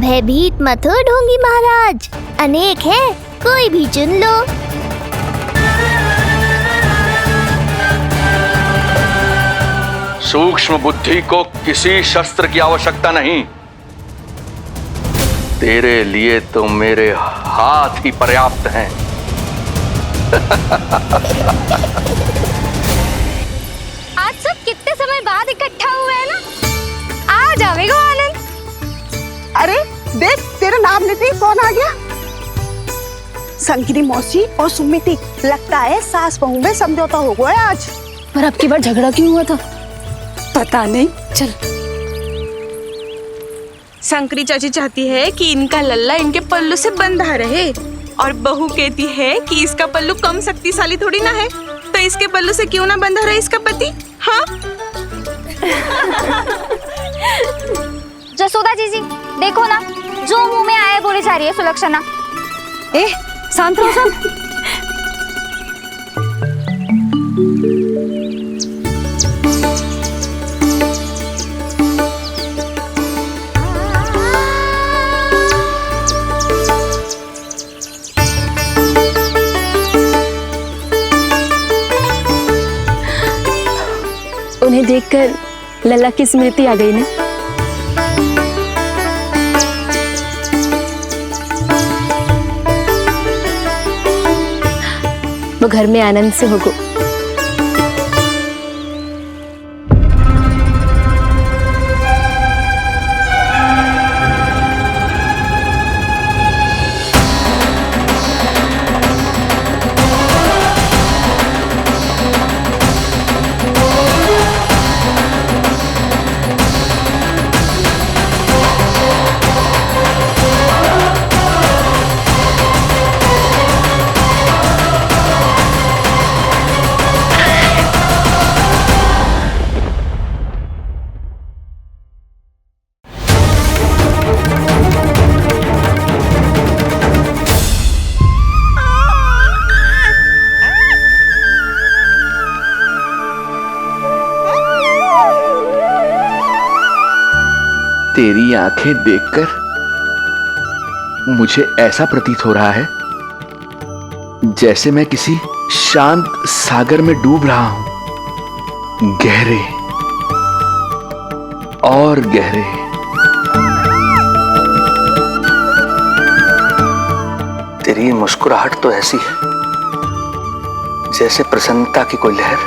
भयभीत मत हो ढोंगी महाराज, अनेक है, कोई भी चुन लो। सूक्ष्म बुद्धि को किसी शस्त्र की आवश्यकता नहीं। तेरे लिए तो मेरे हाथ ही पर्याप्त हैं। आज सब कितने समय बाद इकट्ठा हुए हैं ना, आ जाएगा आनंद। अरे देख, तेरा नाम लेते ही कौन आ गया? संकिनी मौसी और सुमिति, लगता है सास बहू में समझौता हो गया आज। पर अब की बार झगड़ा क्यों हुआ था? पता नहीं। चल। शंकरी चाची चाहती है कि इनका लल्ला इनके पल्लू से बंधा रहे, और बहू कहती है कि इसका पल्लू कम शक्तिशाली थोड़ी ना है, तो इसके पल्लू से क्यों ना बंधा रहे इसका पति। हाँ जसोदा जीजी देखो ना, जो मुंह में आए बोले जा रही है सुलक्षणा। ए शांत रहो सब। उन्हें देखकर लल्ला की स्मृति आ गई ना। वो घर में आनंद से होगो। तेरी आंखें देखकर मुझे ऐसा प्रतीत हो रहा है जैसे मैं किसी शांत सागर में डूब रहा हूं, गहरे और गहरे। तेरी मुस्कुराहट तो ऐसी है जैसे प्रसन्नता की कोई लहर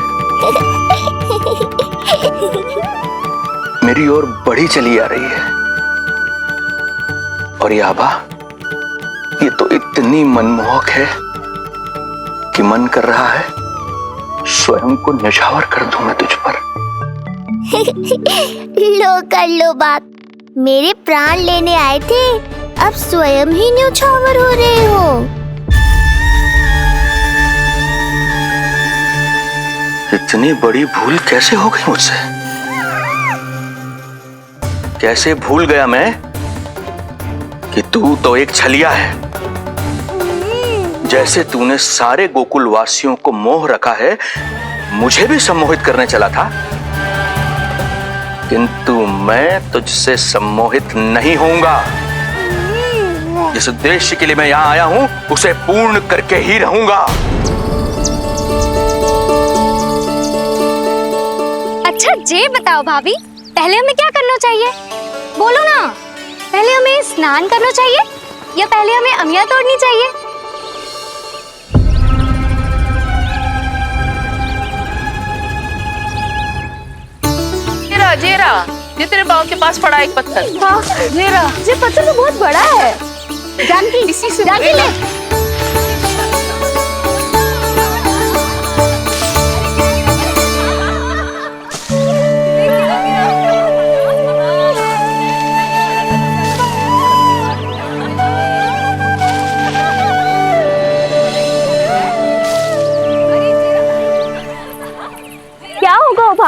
मेरी ओर बढ़ी चली आ रही है। और ये आभा, ये तो इतनी मनमोहक है कि मन कर रहा है स्वयं को न्यौछावर कर दूं मैं तुझ पर। लो कर लो बात, मेरे प्राण लेने आए थे, अब स्वयं ही न्यौछावर हो रहे हो। इतनी बड़ी भूल कैसे हो गई मुझसे? कैसे भूल गया मैं कि तू तो एक छलिया है। जैसे तूने सारे गोकुल वासियों को मोह रखा है, मुझे भी सम्मोहित करने चला था, किंतु मैं तुझसे सम्मोहित नहीं होऊंगा। जिस उद्देश्य के लिए मैं यहां आया हूं उसे पूर्ण करके ही रहूंगा। अच्छा जे बताओ भाभी, पहले हमें क्या करना चाहिए? बोलो ना, पहले हमें स्नान करना चाहिए या पहले हमें अमिया तोड़नी चाहिए? जेरा जेरा, ये तेरे पाँव के पास पड़ा एक पत्थर। हाँ जेरा, ये पत्थर तो बहुत बड़ा है। जानकी, इसी से जानकी ले।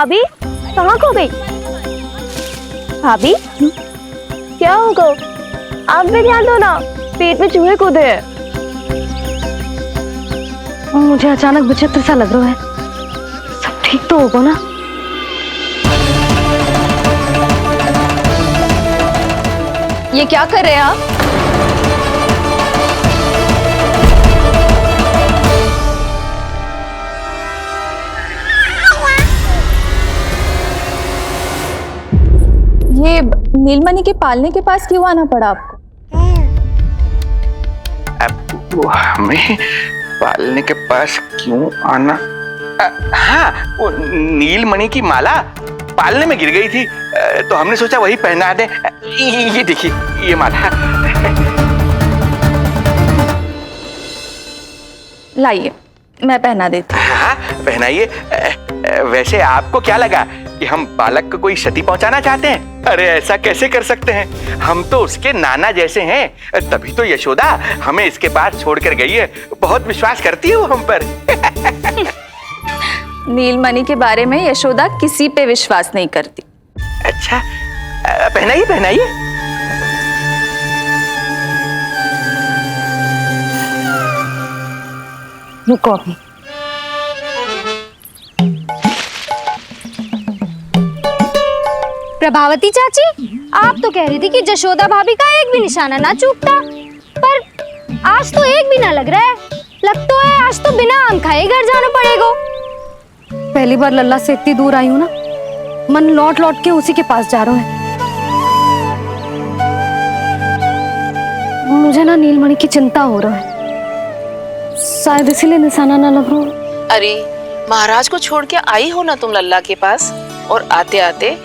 भाभी कहाँ खो गई? भाभी क्या होगा? आप भी ध्यान दो ना, पेट में चूहे कूदे हैं। मुझे अचानक विचित्र सा लग रहा है। सब ठीक तो होगा ना? ये क्या कर रहे हैं आप? ये नीलमणि के पालने के पास क्यों आना पड़ा आपको? वो हमें पालने के पास क्यों आना? हाँ, वो नीलमणि की माला पालने में गिर गई थी, तो हमने सोचा वही पहना दे। ये देखिए, ये माला। लाइए, मैं पहना देती हूँ। हाँ, पहनाइए। वैसे आपको क्या लगा कि हम बालक को कोई क्षति पहुंचाना चाहते हैं? अरे ऐसा कैसे कर सकते हैं? हम तो उसके नाना जैसे हैं, तभी तो यशोदा हमें इसके पास छोड़कर गई है। बहुत विश्वास करती है वो हम पर। नीलमणि के बारे में यशोदा किसी पे विश्वास नहीं करती। अच्छा, पहनाइए पहनाइए। रुको अभी। प्रभावती चाची, आप तो कह रही थी कि जशोदा भाभी का एक भी निशाना ना चूकता, पर आज तो एक भी ना लग रहा है। लग तो है आज तो बिना आम खाए घर जाना पड़ेगा। पहली बार लल्ला से इतनी दूर आई हूँ ना, मन लौट लौट के उसी के पास जा रहा है। मुझे ना नीलमणि की चिंता हो रहा है, शायद इसीलिए निशाना ना लग रहा। अरे महाराज को छोड़ के आई हो ना तुम लल्ला के पास, और आते आते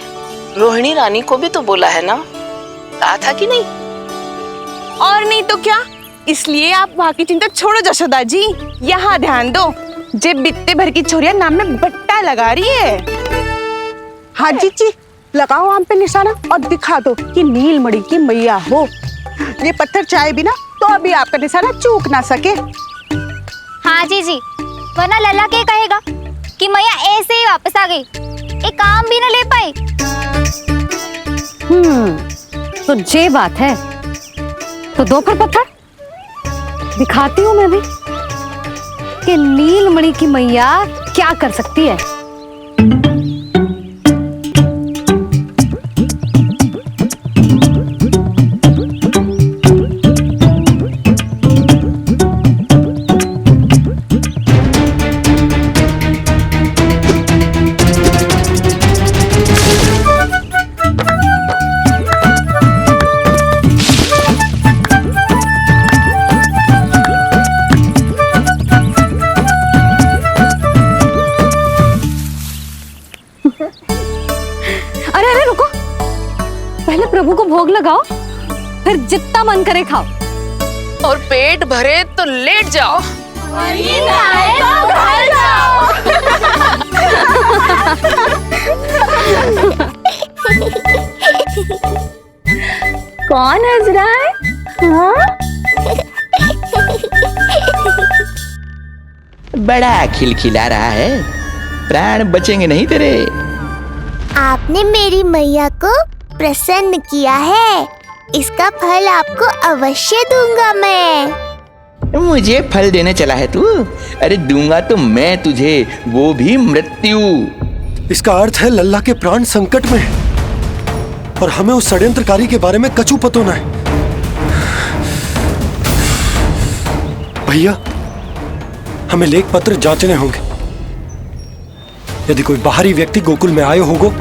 रोहिणी रानी को भी तो बोला है ना, कहा था कि नहीं? और नहीं तो क्या, इसलिए आप वहाँ की चिंता छोड़ो जशोदा जी, यहाँ ध्यान दो। जे बित्ते भर की छोरिया नाम में बट्टा लगा रही है। हाँ जी, लगाओ आम पे निशाना और दिखा दो कि नीलमणि की मैया हो। ये पत्थर चाहे भी ना तो अभी आपका निशाना चूक ना सके। हाँ जी, वरना लल्ला क्या कहेगा कि मैया ऐसे ही वापस आ गई, एक काम भी ना ले पाई। तो ये बात है, तो दो पर पत्थर दिखाती हूँ मैं भी कि नीलमणि की मैया क्या कर सकती है। अरे रुको, पहले प्रभु को भोग लगाओ, फिर जितना मन करे खाओ, और पेट भरे तो लेट जाओ। कौन हंस रहा है? हाँ? बड़ा खिलखिला रहा है, प्राण बचेंगे नहीं तेरे। आपने मेरी मैया को प्रसन्न किया है, इसका फल आपको अवश्य दूंगा मैं। मुझे फल देने चला है तू? अरे दूंगा तो मैं तुझे, वो भी मृत्यु। इसका अर्थ है लल्ला के प्राण संकट में, और हमें उस षड्यंत्रकारी के बारे में कचू पतो न है। भैया, हमें लेख पत्र जांचने होंगे। यदि कोई बाहरी व्यक्ति गोकुल में आए होगो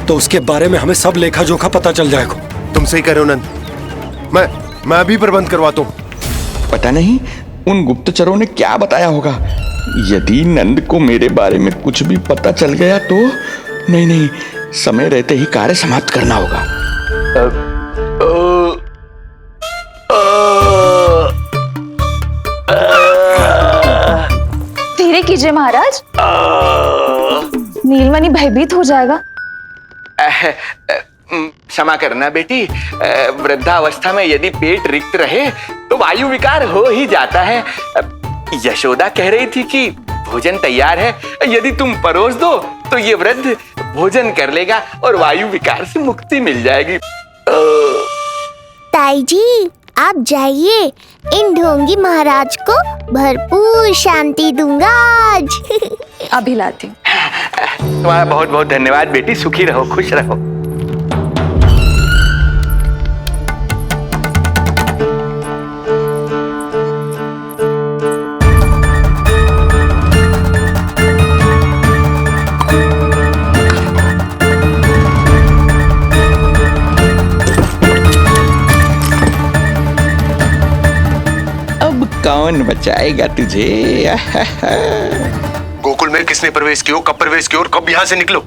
तो उसके बारे में हमें सब लेखा जोखा पता चल जाएगा। तुम सही करो नंद, मैं भी प्रबंध करवाता हूँ। पता नहीं उन गुप्तचरों ने क्या बताया होगा। यदि नंद को मेरे बारे में कुछ भी पता चल गया तो नहीं, समय रहते ही कार्य समाप्त करना होगा। धीरे कीजिए महाराज, नीलमणि भयभीत हो जाएगा। क्षमा करना बेटी, वृद्धावस्था में यदि पेट रिक्त रहे तो वायु विकार हो ही जाता है। यशोदा कह रही थी कि भोजन तैयार है, यदि तुम परोस दो तो ये वृद्ध भोजन कर लेगा और वायु विकार से मुक्ति मिल जाएगी। ताई जी आप जाइए, इन ढोंगी महाराज को भरपूर शांति दूंगा आज। अभी लाती हूँ। तुम्हारा बहुत बहुत धन्यवाद बेटी, सुखी रहो, खुश रहो। कौन बचाएगा तुझे? गोकुल में किसने प्रवेश किया, कब प्रवेश किया और कब यहाँ से निकलो,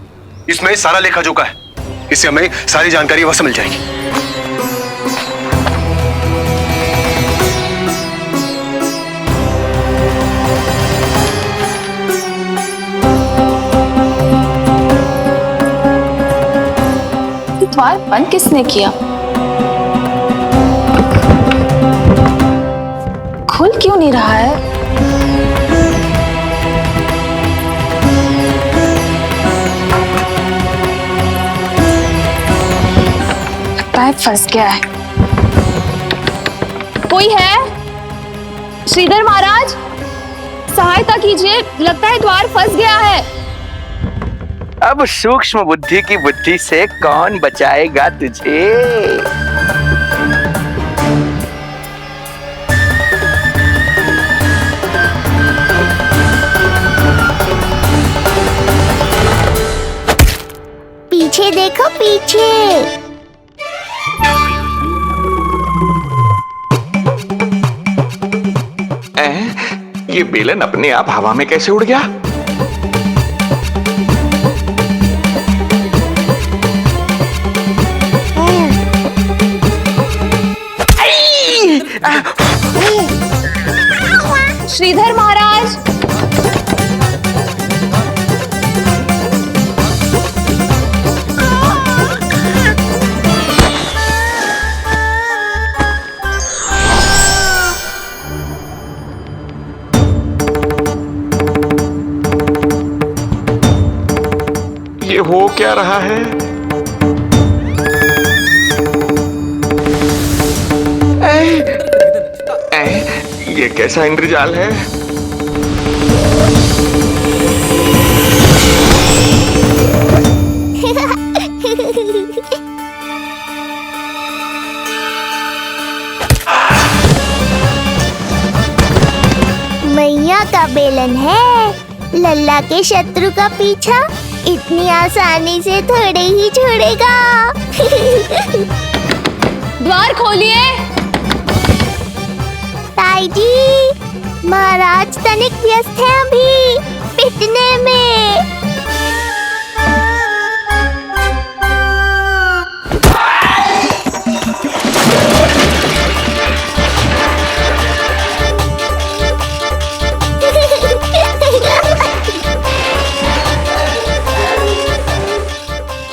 इसमें सारा लेखा जोखा है। इससे हमें सारी जानकारी वहां से मिल जाएगी। द्वार बंद किसने किया? खुल क्यों नहीं रहा है? लगता है फंस गया है। कोई है? श्रीधर महाराज सहायता कीजिए, लगता है द्वार फंस गया है। अब सूक्ष्म बुद्धि की बुद्धि से कौन बचाएगा तुझे? पीछे देखो पीछे। ये बेलन अपने आप हवा में कैसे उड़ गया? श्रीधर महाराज ये हो क्या रहा है? ये कैसा इंद्रजाल है? मैया का बेलन है, लल्ला के शत्रु का पीछा इतनी आसानी से थोड़े ही छोड़ेगा। द्वार खोलिए। ताई जी महाराज तनिक व्यस्त हैं अभी पिटने में।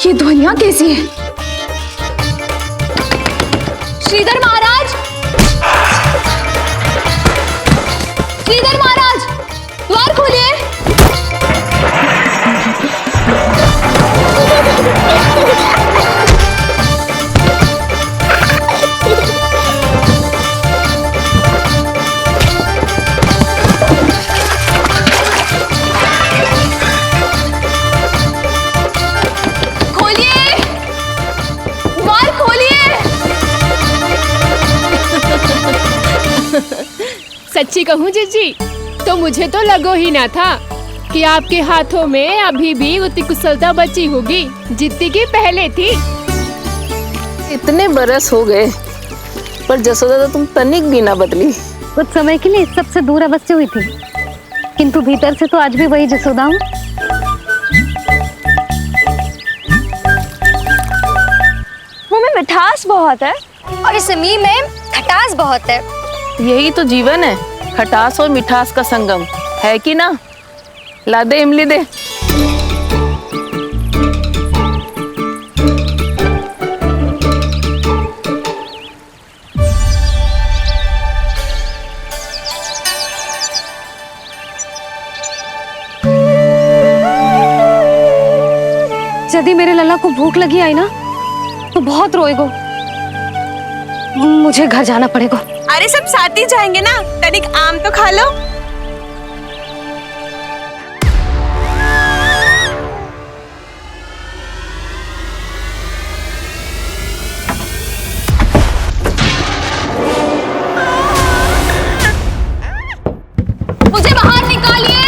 ये ध्वनियां कैसी है? श्रीधर महाराज, श्रीधर महाराज द्वार खोलिए। सच्ची कहूँ जीजी तो मुझे तो लगो ही ना था कि आपके हाथों में अभी भी उतनी कुशलता बची होगी जितनी की पहले थी। इतने बरस हो गए पर जसोदा तो तुम तनिक भी ना बदली। कुछ समय के लिए सबसे दूर अवश्य हुई थी, किंतु भीतर से तो आज भी वही जसोदा हूँ। मुंह में मिठास बहुत है और इस मी में खटास बहुत है। यही तो जीवन है, खटास और मिठास का संगम है कि ना? ला दे इमली दे। यदि मेरे लल्ला को भूख लगी आई ना तो बहुत रोएगो। मुझे घर जाना पड़ेगा। अरे सब साथ ही जाएंगे ना, तनिक आम तो खा लो। मुझे बाहर निकालिए।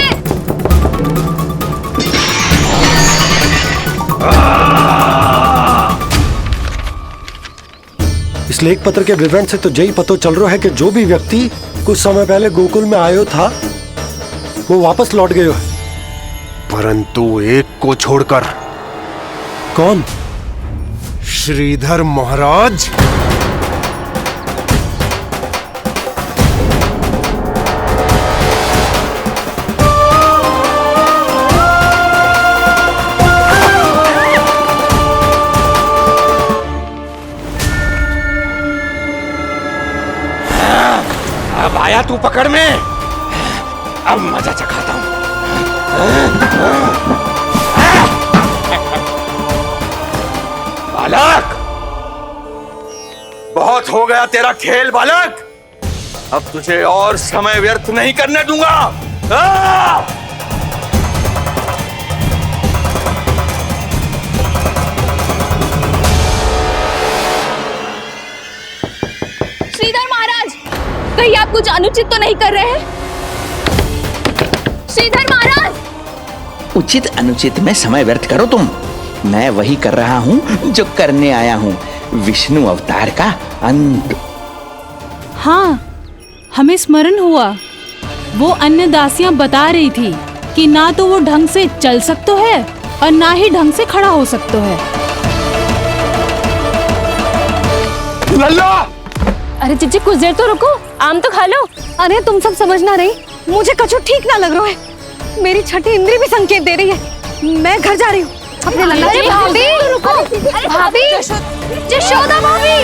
इस लेख पत्र के विवरण से तो यही पता चल रहा है कि जो भी व्यक्ति कुछ समय पहले गोकुल में आयो था वो वापस लौट गयो है, परंतु एक को छोड़कर। कौन? श्रीधर महाराज। अब आया तू पकड़ में, अब मजा चखाता हूं। बालक, बहुत हो गया तेरा खेल बालक, अब तुझे और समय व्यर्थ नहीं करने दूंगा। श्रीधर महाराज, कहीं आप कुछ अनुचित तो नहीं कर रहे हैं? श्रीधर महाराज! उचित अनुचित में समय व्यर्थ करो तुम, मैं वही कर रहा हूँ जो करने आया हूँ, विष्णु अवतार का अंत। हाँ, हमें स्मरण हुआ, वो अन्य दासियां बता रही थी कि ना तो वो ढंग से चल सकते है और ना ही ढंग से खड़ा हो सकते है। लल्ला! अरे चिच्ची कुछ देर तो रुको, आम तो खा लो। अरे तुम सब समझ ना रही, मुझे कछु ठीक ना लग रहा है। मेरी छठी इंद्री भी संकेत दे रही है, मैं घर जा रही हूँ अपने लल्ला। अरे भाभी रुको, भाभी, यशोदा भाभी।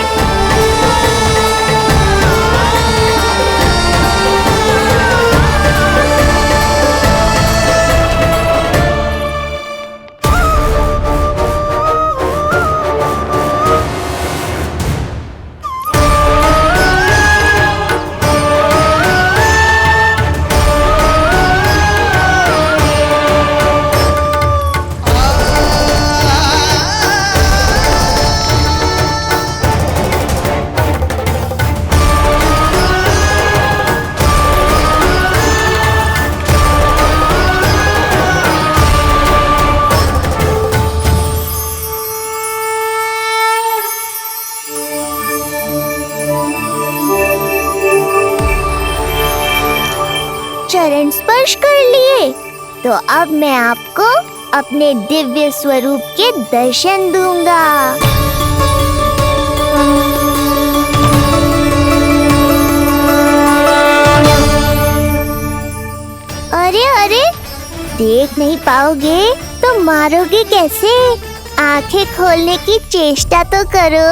चरण स्पर्श कर लिए तो अब मैं आपको अपने दिव्य स्वरूप के दर्शन दूंगा। अरे अरे, देख नहीं पाओगे तो मारोगे कैसे? आंखें खोलने की चेष्टा तो करो।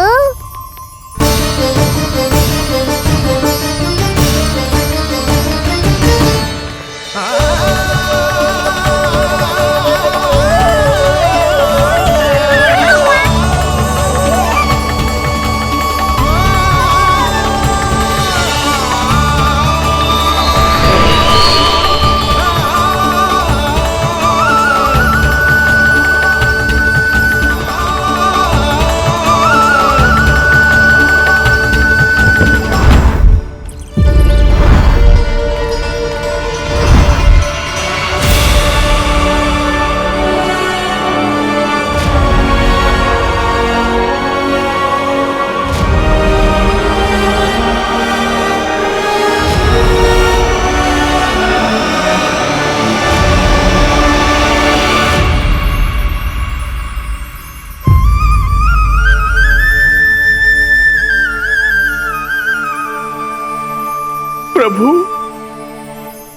प्रभु,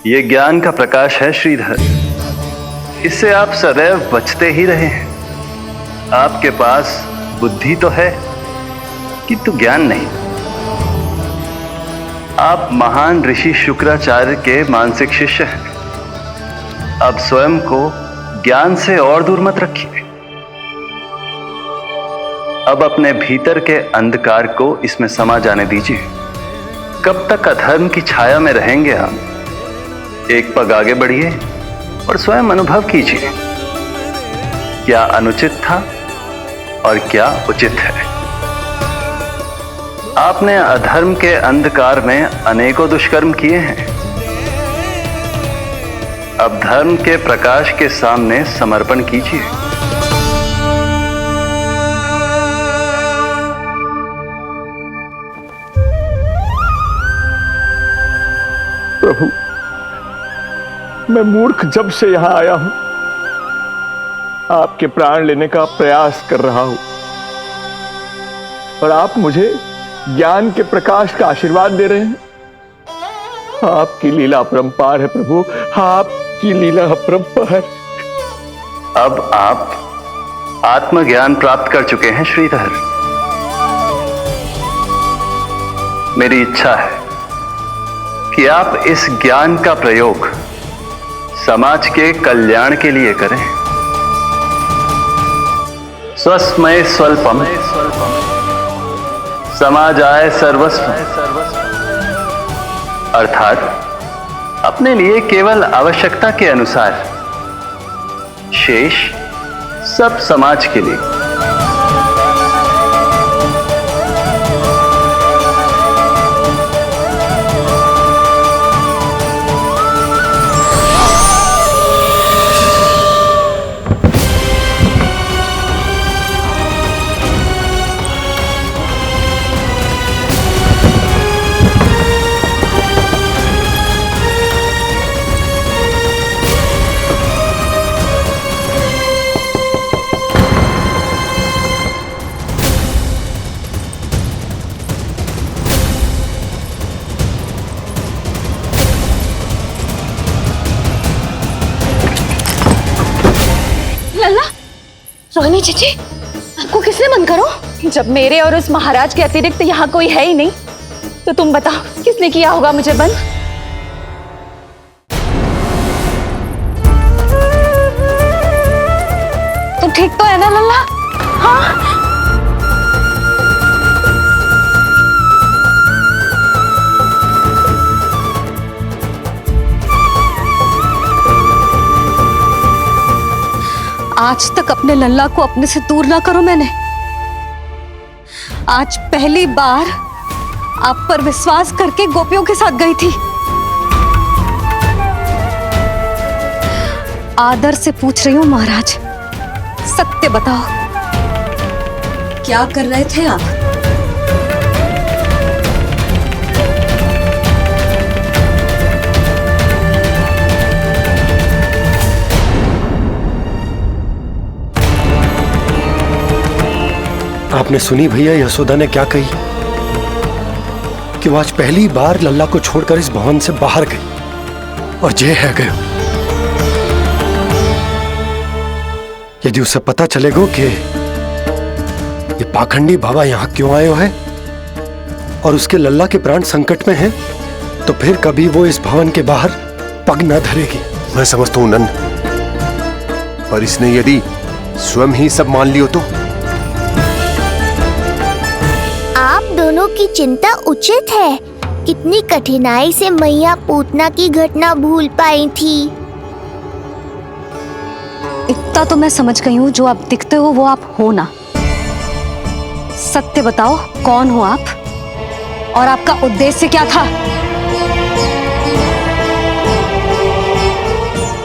ये ज्ञान का प्रकाश है श्रीधर, इससे आप सदैव बचते ही रहे हैं। आपके पास बुद्धि तो है किंतु ज्ञान नहीं। आप महान ऋषि शुक्राचार्य के मानसिक शिष्य हैं। आप स्वयं को ज्ञान से और दूर मत रखिए। अब अपने भीतर के अंधकार को इसमें समा जाने दीजिए। कब तक अधर्म की छाया में रहेंगे हम? एक पग आगे बढ़िए और स्वयं अनुभव कीजिए, क्या अनुचित था और क्या उचित है। आपने अधर्म के अंधकार में अनेकों दुष्कर्म किए हैं। अब धर्म के प्रकाश के सामने समर्पण कीजिए। प्रभु, मैं मूर्ख जब से यहां आया हूं, आपके प्राण लेने का प्रयास कर रहा हूं, और आप मुझे ज्ञान के प्रकाश का आशीर्वाद दे रहे हैं। आपकी लीला अपरंपार है प्रभु, आपकी लीला अपरंपार। अब आप आत्मज्ञान प्राप्त कर चुके हैं श्रीधर। मेरी इच्छा है कि आप इस ज्ञान का प्रयोग समाज के कल्याण के लिए करें। स्वस्मय स्वल्पम समाजाय सर्वस्व, अर्थात अपने लिए केवल आवश्यकता के अनुसार, शेष सब समाज के लिए। रोहिणी जीजी, आपको किसने बंद करो? जब मेरे और उस महाराज के अतिरिक्त यहाँ कोई है ही नहीं, तो तुम बताओ किसने किया होगा मुझे बंद? तुम ठीक तो है ना लल्ला? हाँ। आज तक अपने लल्ला को अपने से दूर ना करो मैंने। आज पहली बार आप पर विश्वास करके गोपियों के साथ गई थी। आदर से पूछ रही हूं महाराज, सत्य बताओ, क्या कर रहे थे आप? आपने सुनी भैया यशोदा ने क्या कही, कि वो आज पहली बार लल्ला को छोड़कर इस भवन से बाहर गई और जे है गए। यदि उसे पता चलेगा कि ये पाखंडी बाबा यहां क्यों आए है और उसके लल्ला के प्राण संकट में हैं, तो फिर कभी वो इस भवन के बाहर पग न धरेगी। मैं समझता हूं नंद, पर इसने यदि स्वयं ही सब मान लियो तो? आप दोनों की चिंता उचित है। कितनी कठिनाई से मैया पूतना की घटना भूल पाई थी। इतना तो मैं समझ गई हूँ, जो आप दिखते हो वो आप हो ना। सत्य बताओ, कौन हो आप और आपका उद्देश्य क्या था?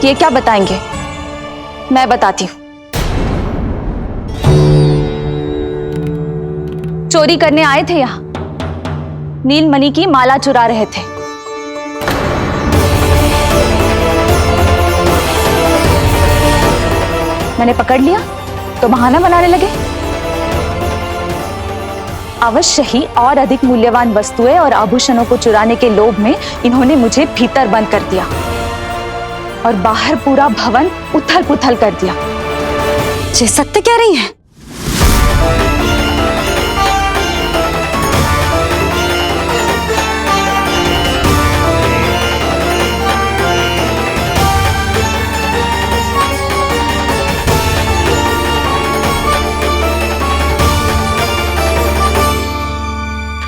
ये क्या बताएंगे, मैं बताती हूँ। चोरी करने आए थे यहाँ, नीलमणि की माला चुरा रहे थे। मैंने पकड़ लिया तो बहाना बनाने लगे। अवश्य ही और अधिक मूल्यवान वस्तुएं और आभूषणों को चुराने के लोभ में इन्होंने मुझे भीतर बंद कर दिया और बाहर पूरा भवन उथल पुथल कर दिया। ये सत्य कह रही हैं?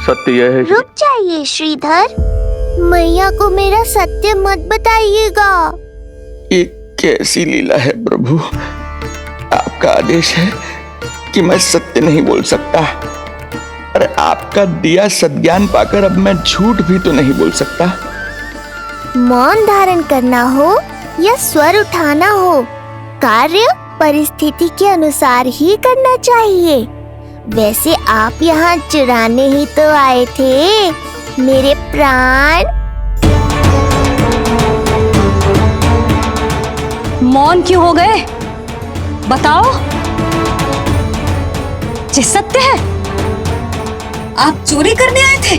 सत्य यह है रुक जाइए श्रीधर, मैया को मेरा सत्य मत बताइएगा। ये कैसी लीला है प्रभु, आपका आदेश है कि मैं सत्य नहीं बोल सकता, और आपका दिया सद्ज्ञान पाकर अब मैं झूठ भी तो नहीं बोल सकता। मौन धारण करना हो या स्वर उठाना हो, कार्य परिस्थिति के अनुसार ही करना चाहिए। वैसे आप यहाँ चुराने ही तो आए थे मेरे प्राण। मौन क्यों हो गए? बताओ। ये सत्य है, आप चोरी करने आए थे?